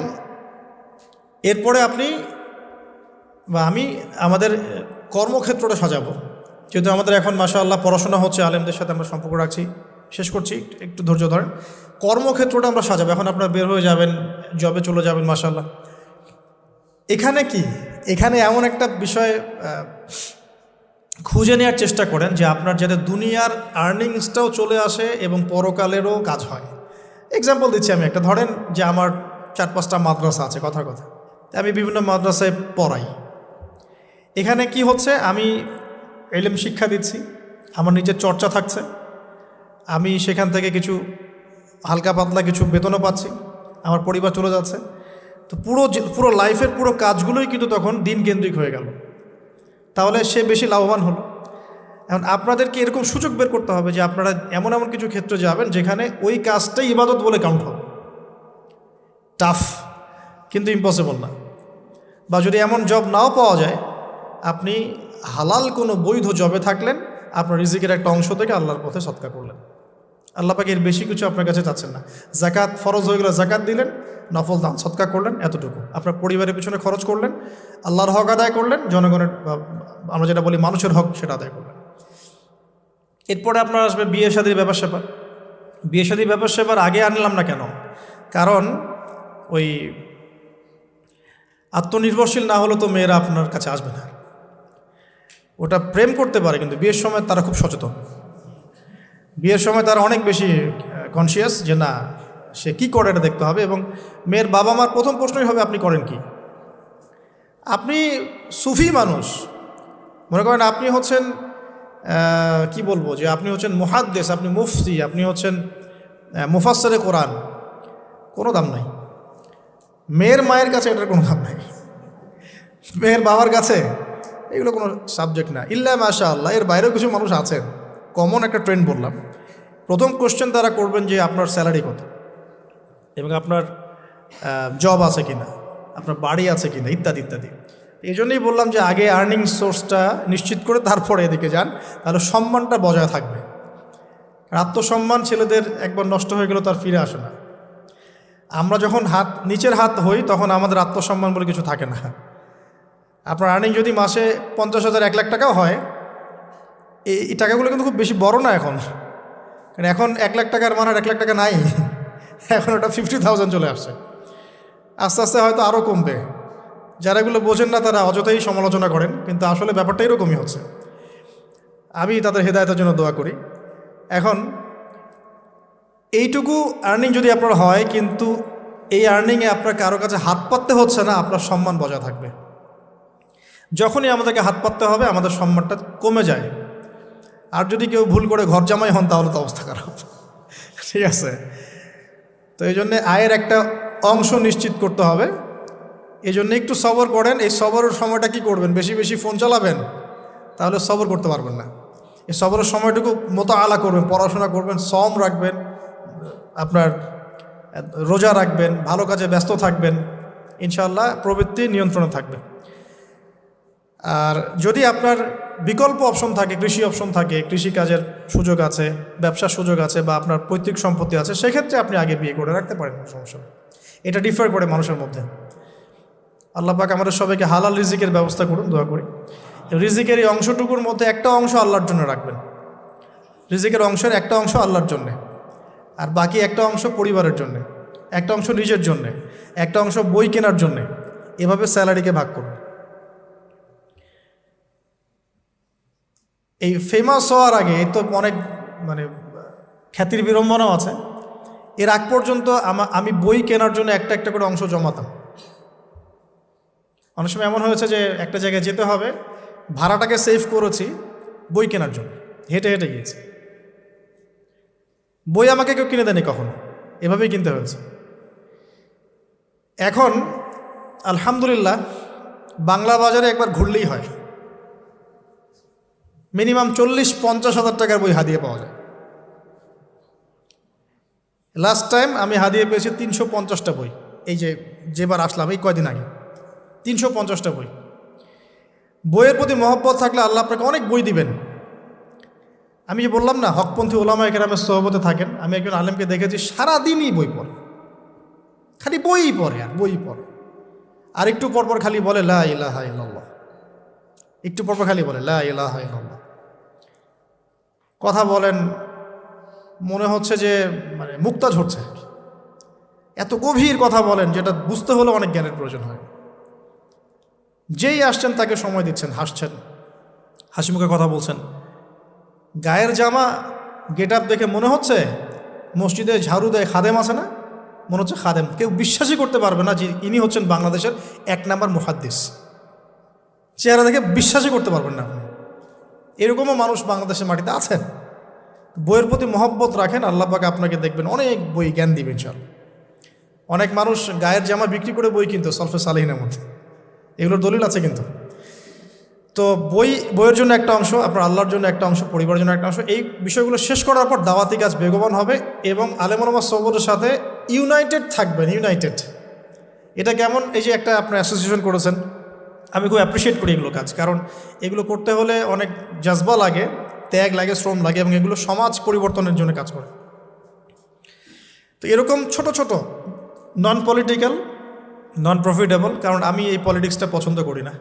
এরপরে আপনি বা আমি আমাদের কর্মক্ষেত্রটা সাজাবো। যেহেতু আমাদের এখন মাশাআল্লাহ পড়াশোনা হচ্ছে, আলেমদের সাথে আমরা সম্পর্ক রাখছি, শেষ করছি, একটু ধৈর্য ধরেন। কর্মক্ষেত্রটা আমরা সাজাবো। এখন আপনারা বের হয়ে যাবেন, জবে চলে যাবেন মাশাআল্লাহ। এখানে কি, এখানে এমন একটা বিষয় খুঁজে নেওয়ার চেষ্টা করেন যে আপনার যাতে দুনিয়ার আর্নিংসটাও চলে আসে এবং পরকালেরও কাজ হয়। এক্সাম্পল দিচ্ছি আমি একটা, ধরেন যে আমার 4-5টা মাদ্রাসা আছে, কথার কথা। আমি বিভিন্ন মাদ্রাসায় পড়াই। এখানে কি হচ্ছে, আমি ইলম শিক্ষা দিচ্ছি, আমার নিজের চর্চা থাকছে, আমি সেখান থেকে কিছু হালকা পাতলা কিছু বেতনও পাচ্ছি, আমার পরিবার চলে যাচ্ছে। তো পুরো লাইফের পুরো কাজগুলোই কিন্তু তখন দিন কেন্দ্রিক হয়ে গেল। তাহলে সে বেশি লাভবান হলো। এখন আপনাদেরকে এরকম সুযোগ বের করতে হবে যে আপনারা এমন এমন কিছু ক্ষেত্রে যাবেন যেখানে ওই কাজটাই ইবাদত বলে কাউন্ট হবে। টাফ কিন্তু ইম্পসিবল না। বা যদি এমন জব নাও পাওয়া যায়, আপনি হালাল কোনো বৈধ জবে থাকলেন, আপনার রিজিকের একটা অংশ থেকে আল্লাহর পথে সদকা করলেন। আল্লাহ পাক এর বেশি কিছু আপনার কাছে চাচ্ছেন না। জাকাত ফরজ হয়ে গেলে জাকাত দিলেন, নফল দান সদকা করলেন, এতটুকু। আপনার পরিবারের পিছনে খরচ করলেন, আল্লাহর হক আদায় করলেন, জনগণের আমরা যেটা বলি মানুষের হক সেটা আদায় করলেন। এরপরে আপনার আসবে বিয়ে শাদীর ব্যাপার স্যাপার। বিয়ে শাদীর ব্যাপার স্যাপার আগে আনলাম না কেন? কারণ ওই আত্মনির্ভরশীল না হলে তো মেয়েরা আপনার কাছে আসবে না। ওটা প্রেম করতে পারে, কিন্তু বিয়ের সময় তারা খুব সচেতন। বিয়ের সময় তারা অনেক বেশি কনসিয়াস যে না, সে কি করে এটা দেখতে হবে। এবং মেয়ের বাবা মার প্রথম প্রশ্নই হবে আপনি করেন কি। আপনি সুফি মানুষ, মনে করেন আপনি হচ্ছেন কি বলবো, যে আপনি হচ্ছেন মুহাদ্দিস, আপনি মুফতি, আপনি হচ্ছেন মুফাসসিরে কোরআন, কোনো দাম নাই। মেয়ের মায়ের কাছে এটার কোনো দাম নাই, মেয়ের বাবার কাছে এগুলো কোনো সাবজেক্ট না। ইল্লা মাশাআল্লাহ, এর বাইরেও কিছু মানুষ আছেন, কমন একটা ট্রেন্ড বললাম। প্রথম কোশ্চেন তারা করবেন যে আপনার স্যালারি কত, এবং আপনার জব আছে কিনা, আপনার বাড়ি আছে কিনা, ইত্যাদি ইত্যাদি। এই জন্যই বললাম যে আগে আর্নিং সোর্সটা নিশ্চিত করে তারপরে এদিকে যান, তাহলে সম্মানটা বজায় থাকবে। আত্মসম্মান ছেলেদের একবার নষ্ট হয়ে গেলে তার ফিরে আসে না। আমরা যখন নিচের হাত হই তখন আমাদের আত্মসম্মান বলে কিছু থাকে না। আপনার আর্নিং যদি মাসে 50,000 1 লাখ টাকাও হয়, এই টাকাগুলো কিন্তু খুব বেশি বড় না এখন। কারণ এখন 1 লাখ টাকার মান আর 1 লাখ টাকা নাই, এখন ওটা 50,000 চলে আসছে। আস্তে আস্তে হয়তো আরও কমবে। যারা এগুলো বোঝেন না তারা অযথাই সমালোচনা করেন, কিন্তু আসলে ব্যাপারটা এরকমই হচ্ছে। আমি তাদের হেদায়েতের জন্য দোয়া করি। এখন এইটুকু আর্নিং যদি আপনার হয়, কিন্তু এই আর্নিংয়ে আপনার কারো কাছে হাত পাততে হচ্ছে না, আপনার সম্মান বজায় থাকবে। যখনই আমাদেরকে হাত পাততে হবে আমাদের সম্মানটা কমে যায়। আর যদি কেউ ভুল করে ঘর জামাই হন তাহলে তো অবস্থা খারাপ, ঠিক আছে? তো এই জন্যে আয়ের একটা অংশ নিশ্চিত করতে হবে। এই জন্য একটু সবর করেন। এই সবরের সময়টা কি করবেন? বেশি বেশি ফোন চালাবেন, তাহলে সবর করতে পারবেন না। এই সবরের সময়টুকু মোতাআলা করবেন, পড়াশোনা করবেন, সম রাখবেন, আপনার রোজা রাখবেন, ভালো কাজে ব্যস্ত থাকবেন, ইনশাআল্লাহ প্রবৃত্তি নিয়ন্ত্রণে থাকবে। আর যদি আপনার বিকল্প অপশন থাকে, কৃষি অপশন থাকে, কৃষিকাজের সুযোগ আছে, ব্যবসার সুযোগ আছে, বা আপনার পৈতৃক সম্পত্তি আছে, সেক্ষেত্রে আপনি আগে বিয়ে করে রাখতে পারেন, সমস্যা নেই। এটা ডিফার করে মানুষের মধ্যে। আল্লাহ পাক আমাদের সবাইকে হালাল রিজিকের ব্যবস্থা করুন, দোয়া করি। রিজিকের এই অংশটুকুর মধ্যে একটা অংশ আল্লাহর জন্য রাখবেন। রিজিকের অংশের একটা অংশ আল্লাহর জন্যে, আর বাকি একটা অংশ পরিবারের জন্যে, একটা অংশ নিজের জন্যে, একটা অংশ বই কেনার জন্যে। এভাবে স্যালারিকে ভাগ করুন। এই ফেমাস হওয়ার আগে তো অনেক খ্যাতির বিড়ম্বনাও আছে। এর আগ পর্যন্ত আমি বই কেনার জন্য একটা একটা করে অংশ জমাতাম। অনেক সময় এমন হয়েছে যে একটা জায়গায় যেতে হবে, ভাড়াটাকে সেভ করেছি বই কেনার জন্য, হেঁটে হেঁটে গিয়েছি। বই আমাকে কেউ কিনে দেয়নি কখনো, এভাবেই কিনতে হয়েছে। এখন আলহামদুলিল্লাহ বাংলা বাজারে একবার ঘুরলেই হয়, মিনিমাম 40-50 হাজার টাকার বই হাদিয়ে পাওয়া যায়। লাস্ট টাইম আমি হাদিয়ে পেয়েছি 350টা বই। এই যেবার আসলাম এই কয়দিন আগে 350টা বই। বইয়ের প্রতি মহব্বত থাকলে আল্লাহ আপনাকে অনেক বই দিবেন। আমি যে বললাম না, হকপন্থী ওলামায়ে কেরামের সোহবতে থাকেন, আমি একজন আলেমকে দেখেছি সারাদিনই বই পড়ে, খালি বই পড়ে আর বই পড়ে। আর একটু পরপর খালি বলে লা ইলাহা ইল্লাল্লাহ, একটু পরপর খালি বলে লা ইলাহা ইল্লাল্লাহ। কথা বলেন মনে হচ্ছে যে মুক্তা ঝরছে, এত গভীর কথা বলেন যেটা বুঝতে হলে অনেক জ্ঞানের প্রয়োজন হয়। যেই আসছেন তাকে সময় দিচ্ছেন, হাসছেন, হাসি মুখে কথা বলছেন। গায়ের জামা গেট আপ দেখে মনে হচ্ছে মসজিদে ঝাড়ু দেয় খাদেম আছে না, মনে হচ্ছে খাদেম, কেউ বিশ্বাসই করতে পারবে না যে ইনি হচ্ছেন বাংলাদেশের 1 নাম্বার মুহাদ্দিস। চেহারা দেখে বিশ্বাসই করতে পারবেন না আপনি। এরকমও মানুষ বাংলাদেশের মাটিতে আছেন। বইয়ের প্রতি মহব্বত রাখেন, আল্লাহ পাক আপনাকে দেখবেন অনেক বই জ্ঞান দিবেন ইনশাআল্লাহ। অনেক মানুষ গায়ের জামা বিক্রি করে বই কিনতো সলফে সালেহিনের মধ্যে, এগুলোর দলিল আছে কিন্তু। তো বইয়ের জন্য একটা অংশ, আপনার আল্লাহর জন্য একটা অংশ, পরিবারের জন্য একটা অংশ। এই বিষয়গুলো শেষ করার পর দাওয়াতি কাজ বেগবান হবে এবং আলেম ওলামা সোহবতের সাথে ইউনাইটেড থাকবেন। ইউনাইটেড এটা কেমন? এই যে একটা আপনার অ্যাসোসিয়েশন করেছেন, আমি খুব অ্যাপ্রিসিয়েট করি এগুলো কাজ, কারণ এগুলো করতে হলে অনেক জজবা লাগে, ত্যাগ লাগে, শ্রম লাগে এবং এগুলো সমাজ পরিবর্তনের জন্য কাজ করে। তো এরকম ছোট ছোট নন পলিটিক্যাল, নন প্রফিটেবল, কারণ আমি এই পলিটিক্সটা পছন্দ করি না।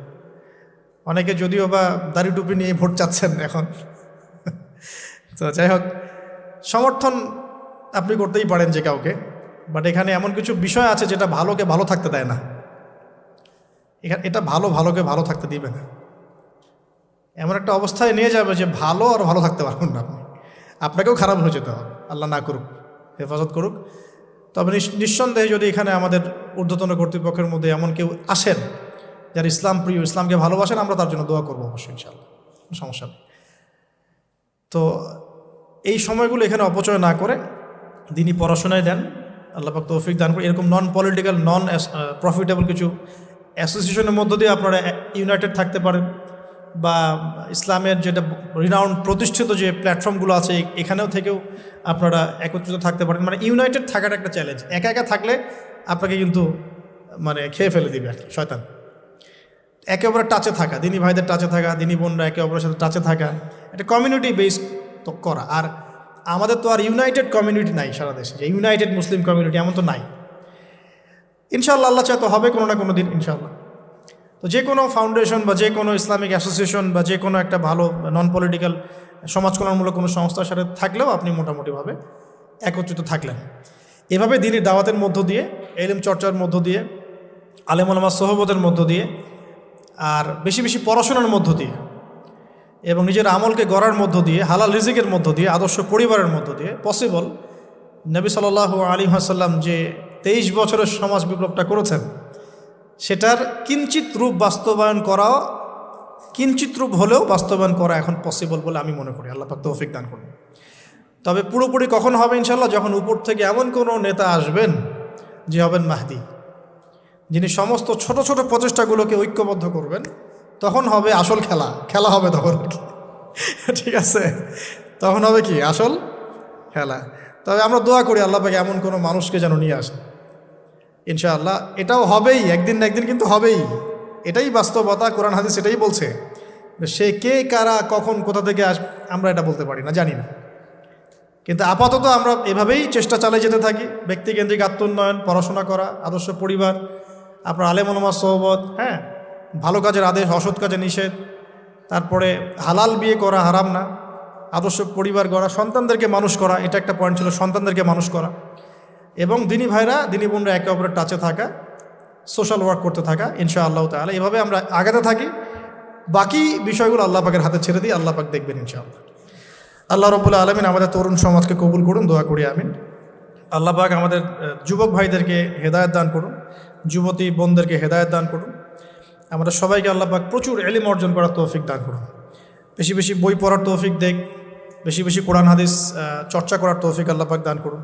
অনেকে যদিও বা দাড়ি টুপি নিয়ে ভোট চাচ্ছেন এখন, তো যাই হোক, সমর্থন আপনি করতেই পারেন যে কাউকে, বাট এখানে এমন কিছু বিষয় আছে যেটা ভালোকে ভালো থাকতে দেয় না। এটা ভালোকে ভালো থাকতে দিবে না, এমন একটা অবস্থায় নিয়ে যাবে যে ভালো আর ভালো থাকতে পারবেন না আপনি, আপনাকেও খারাপ হয়ে যেতে হবে, আল্লাহ না করুক, হেফাজত করুক। তবে নিঃসন্দেহে যদি এখানে আমাদের ঊর্ধ্বতন কর্তৃপক্ষের মধ্যে এমন কেউ আসেন যারা ইসলাম প্রিয়, ইসলামকে ভালোবাসেন, আমরা তার জন্য দোয়া করবো অবশ্যই ইনশাআল্লাহ, সমস্যা নেই। তো এই সময়গুলো এখানে অপচয় না করে দিনই পড়াশোনায় দেন, আল্লাহ পাক তৌফিক দান করে। এরকম নন পলিটিক্যাল, নন প্রফিটেবল কিছু অ্যাসোসিয়েশনের মধ্য দিয়ে আপনারা ইউনাইটেড থাকতে পারেন, বা ইসলামের যেটা রিনাউন্ড প্রতিষ্ঠিত যে প্ল্যাটফর্মগুলো আছে এখানেও থেকেও আপনারা একত্রিত থাকতে পারেন। মানে ইউনাইটেড থাকার একটা চ্যালেঞ্জ। একা একা থাকলে আপনাকে কিন্তু মানে খেয়ে ফেলে দিবে আর কি শয়তান। একে অপরের টাচে থাকা, দিনী ভাইদের টাচে থাকা, দিনী বোনরা একে অপরের সাথে টাচে থাকা, একটা কমিউনিটি বেস করা। আর আমাদের তো আর ইউনাইটেড কমিউনিটি নাই সারা দেশে, যে ইউনাইটেড মুসলিম কমিউনিটি এমন তো নাই। ইনশাআল্লাহ আল্লাহ চায় তো হবে কোনো না কোনো দিন ইনশাআল্লাহ। তো যে কোনো ফাউন্ডেশন বা যে কোনো ইসলামিক অ্যাসোসিয়েশন বা যে কোনো একটা ভালো নন পলিটিক্যাল সমাজ কল্যাণমূলক কোনো সংস্থার সাথে থাকলেও আপনি মোটামুটিভাবে একত্রিত থাকলেন। এভাবে দিনের দাওয়াতের মধ্য দিয়ে, ইলম চর্চার মধ্য দিয়ে, আলেম ওলামা সোহবতের মধ্য দিয়ে, আর বেশি বেশি পড়াশোনার মধ্য দিয়ে এবং নিজের আমলকে গড়ার মধ্য দিয়ে, হালাল রিজিকের মধ্য দিয়ে, আদর্শ পরিবারের মধ্য দিয়ে পসিবল নবী সাল্লাল্লাহু আলাইহি ওয়াসাল্লাম যে 23 বছরের সমাজ বিপ্লবটা করেছেন সেটার কিঞ্চিত রূপ বাস্তবায়ন করা, কিঞ্চিত রূপ হলেও বাস্তবায়ন করা এখন পসিবল বলে আমি মনে করি। আল্লাহ পাক তৌফিক দান করুন। তবে পুরোপুরি কখন হবে ইনশাআল্লাহ? যখন উপর থেকে এমন কোনো নেতা আসবেন যে হবেন মাহদি, যিনি সমস্ত ছোট ছোট প্রচেষ্টাগুলোকে ঐক্যবদ্ধ করবেন, তখন হবে আসল খেলা হবে তখন, ঠিক আছে? তখন হবে কি আসল খেলা। তবে আমরা দোয়া করি আল্লাহ পাক এমন কোনো মানুষকে যেন নিয়ে আসে ইনশাআল্লাহ। এটাও হবেই, একদিন না একদিন কিন্তু হবেই, এটাই বাস্তবতা, কোরআন হাদিস এটাই বলছে। সে কে, কারা, কখন, কোথা থেকে আমরা এটা বলতে পারি না, জানি না। কিন্তু আপাতত আমরা এভাবেই চেষ্টা চালিয়ে যেতে থাকি, ব্যক্তিকেন্দ্রিক আত্মোন্নয়ন, পড়াশোনা করা, আদর্শ পরিবার, আপনার আলেম ওলামা সোহবত, হ্যাঁ, ভালো কাজের আদেশ, অসৎ কাজের নিষেধ, তারপরে হালাল বিয়ে করা, হারাম না, আদর্শ পরিবার গড়া, সন্তানদেরকে মানুষ করা, এটা একটা পয়েন্ট ছিল, সন্তানদেরকে মানুষ করা, এবং দিনী ভাইরা, দিনী বোনরা একে অপরের টাচে থাকা, সোশ্যাল ওয়ার্ক করতে থাকা ইনশাআল্লাহ তাআলা। এভাবে আমরা আগাতে থাকি, বাকি বিষয়গুলো আল্লাহ পাকের হাতে ছেড়ে দিই, আল্লাহ পাক দেখবেন ইনশাআল্লাহ। আল্লাহ রাব্বুল আলামিন আমাদের তরুণ সমাজকে কবুল করুন, দোয়া করি আমিন। আল্লাহ পাক আমাদের যুবক ভাইদেরকে হেদায়েত দান করুন, যুবতী বোনদেরকে হেদায়েত দান করুন। আমাদের সবাইকে আল্লাহ পাক প্রচুর ইলম অর্জন করার তৌফিক দান করুন, বেশি বেশি বই পড়ার তৌফিক দেখ, বেশি বেশি কোরআন হাদিস চর্চা করার তৌফিক আল্লাহ পাক দান করুন,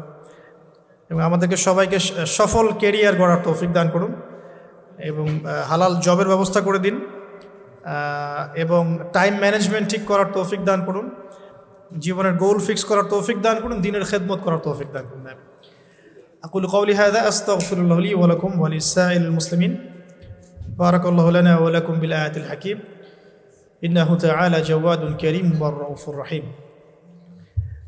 এবং আমাদেরকে সবাইকে সফল কেরিয়ার গড়ার তৌফিক দান করুন, এবং হালাল জবের ব্যবস্থা করে দিন, এবং টাইম ম্যানেজমেন্ট ঠিক করার তৌফিক দান করুন, জীবনের গোল ফিক্স করার তৌফিক দান করুন, দিনের খেদমত করার তৌফিক দান করুন। আকুলু কওলি হাযা আস্তাগফিরুল্লাহ লি ওয়া লাকুম ওয়া লিসাইরিল মুসলিমিন। বারাকাল্লাহু লানা ওয়া লাকুম বিল আয়াতিল হাকীম। ইন্নাহু তাআলা জাওয়াদুন কারীম ওয়া রাউফুর রহিম।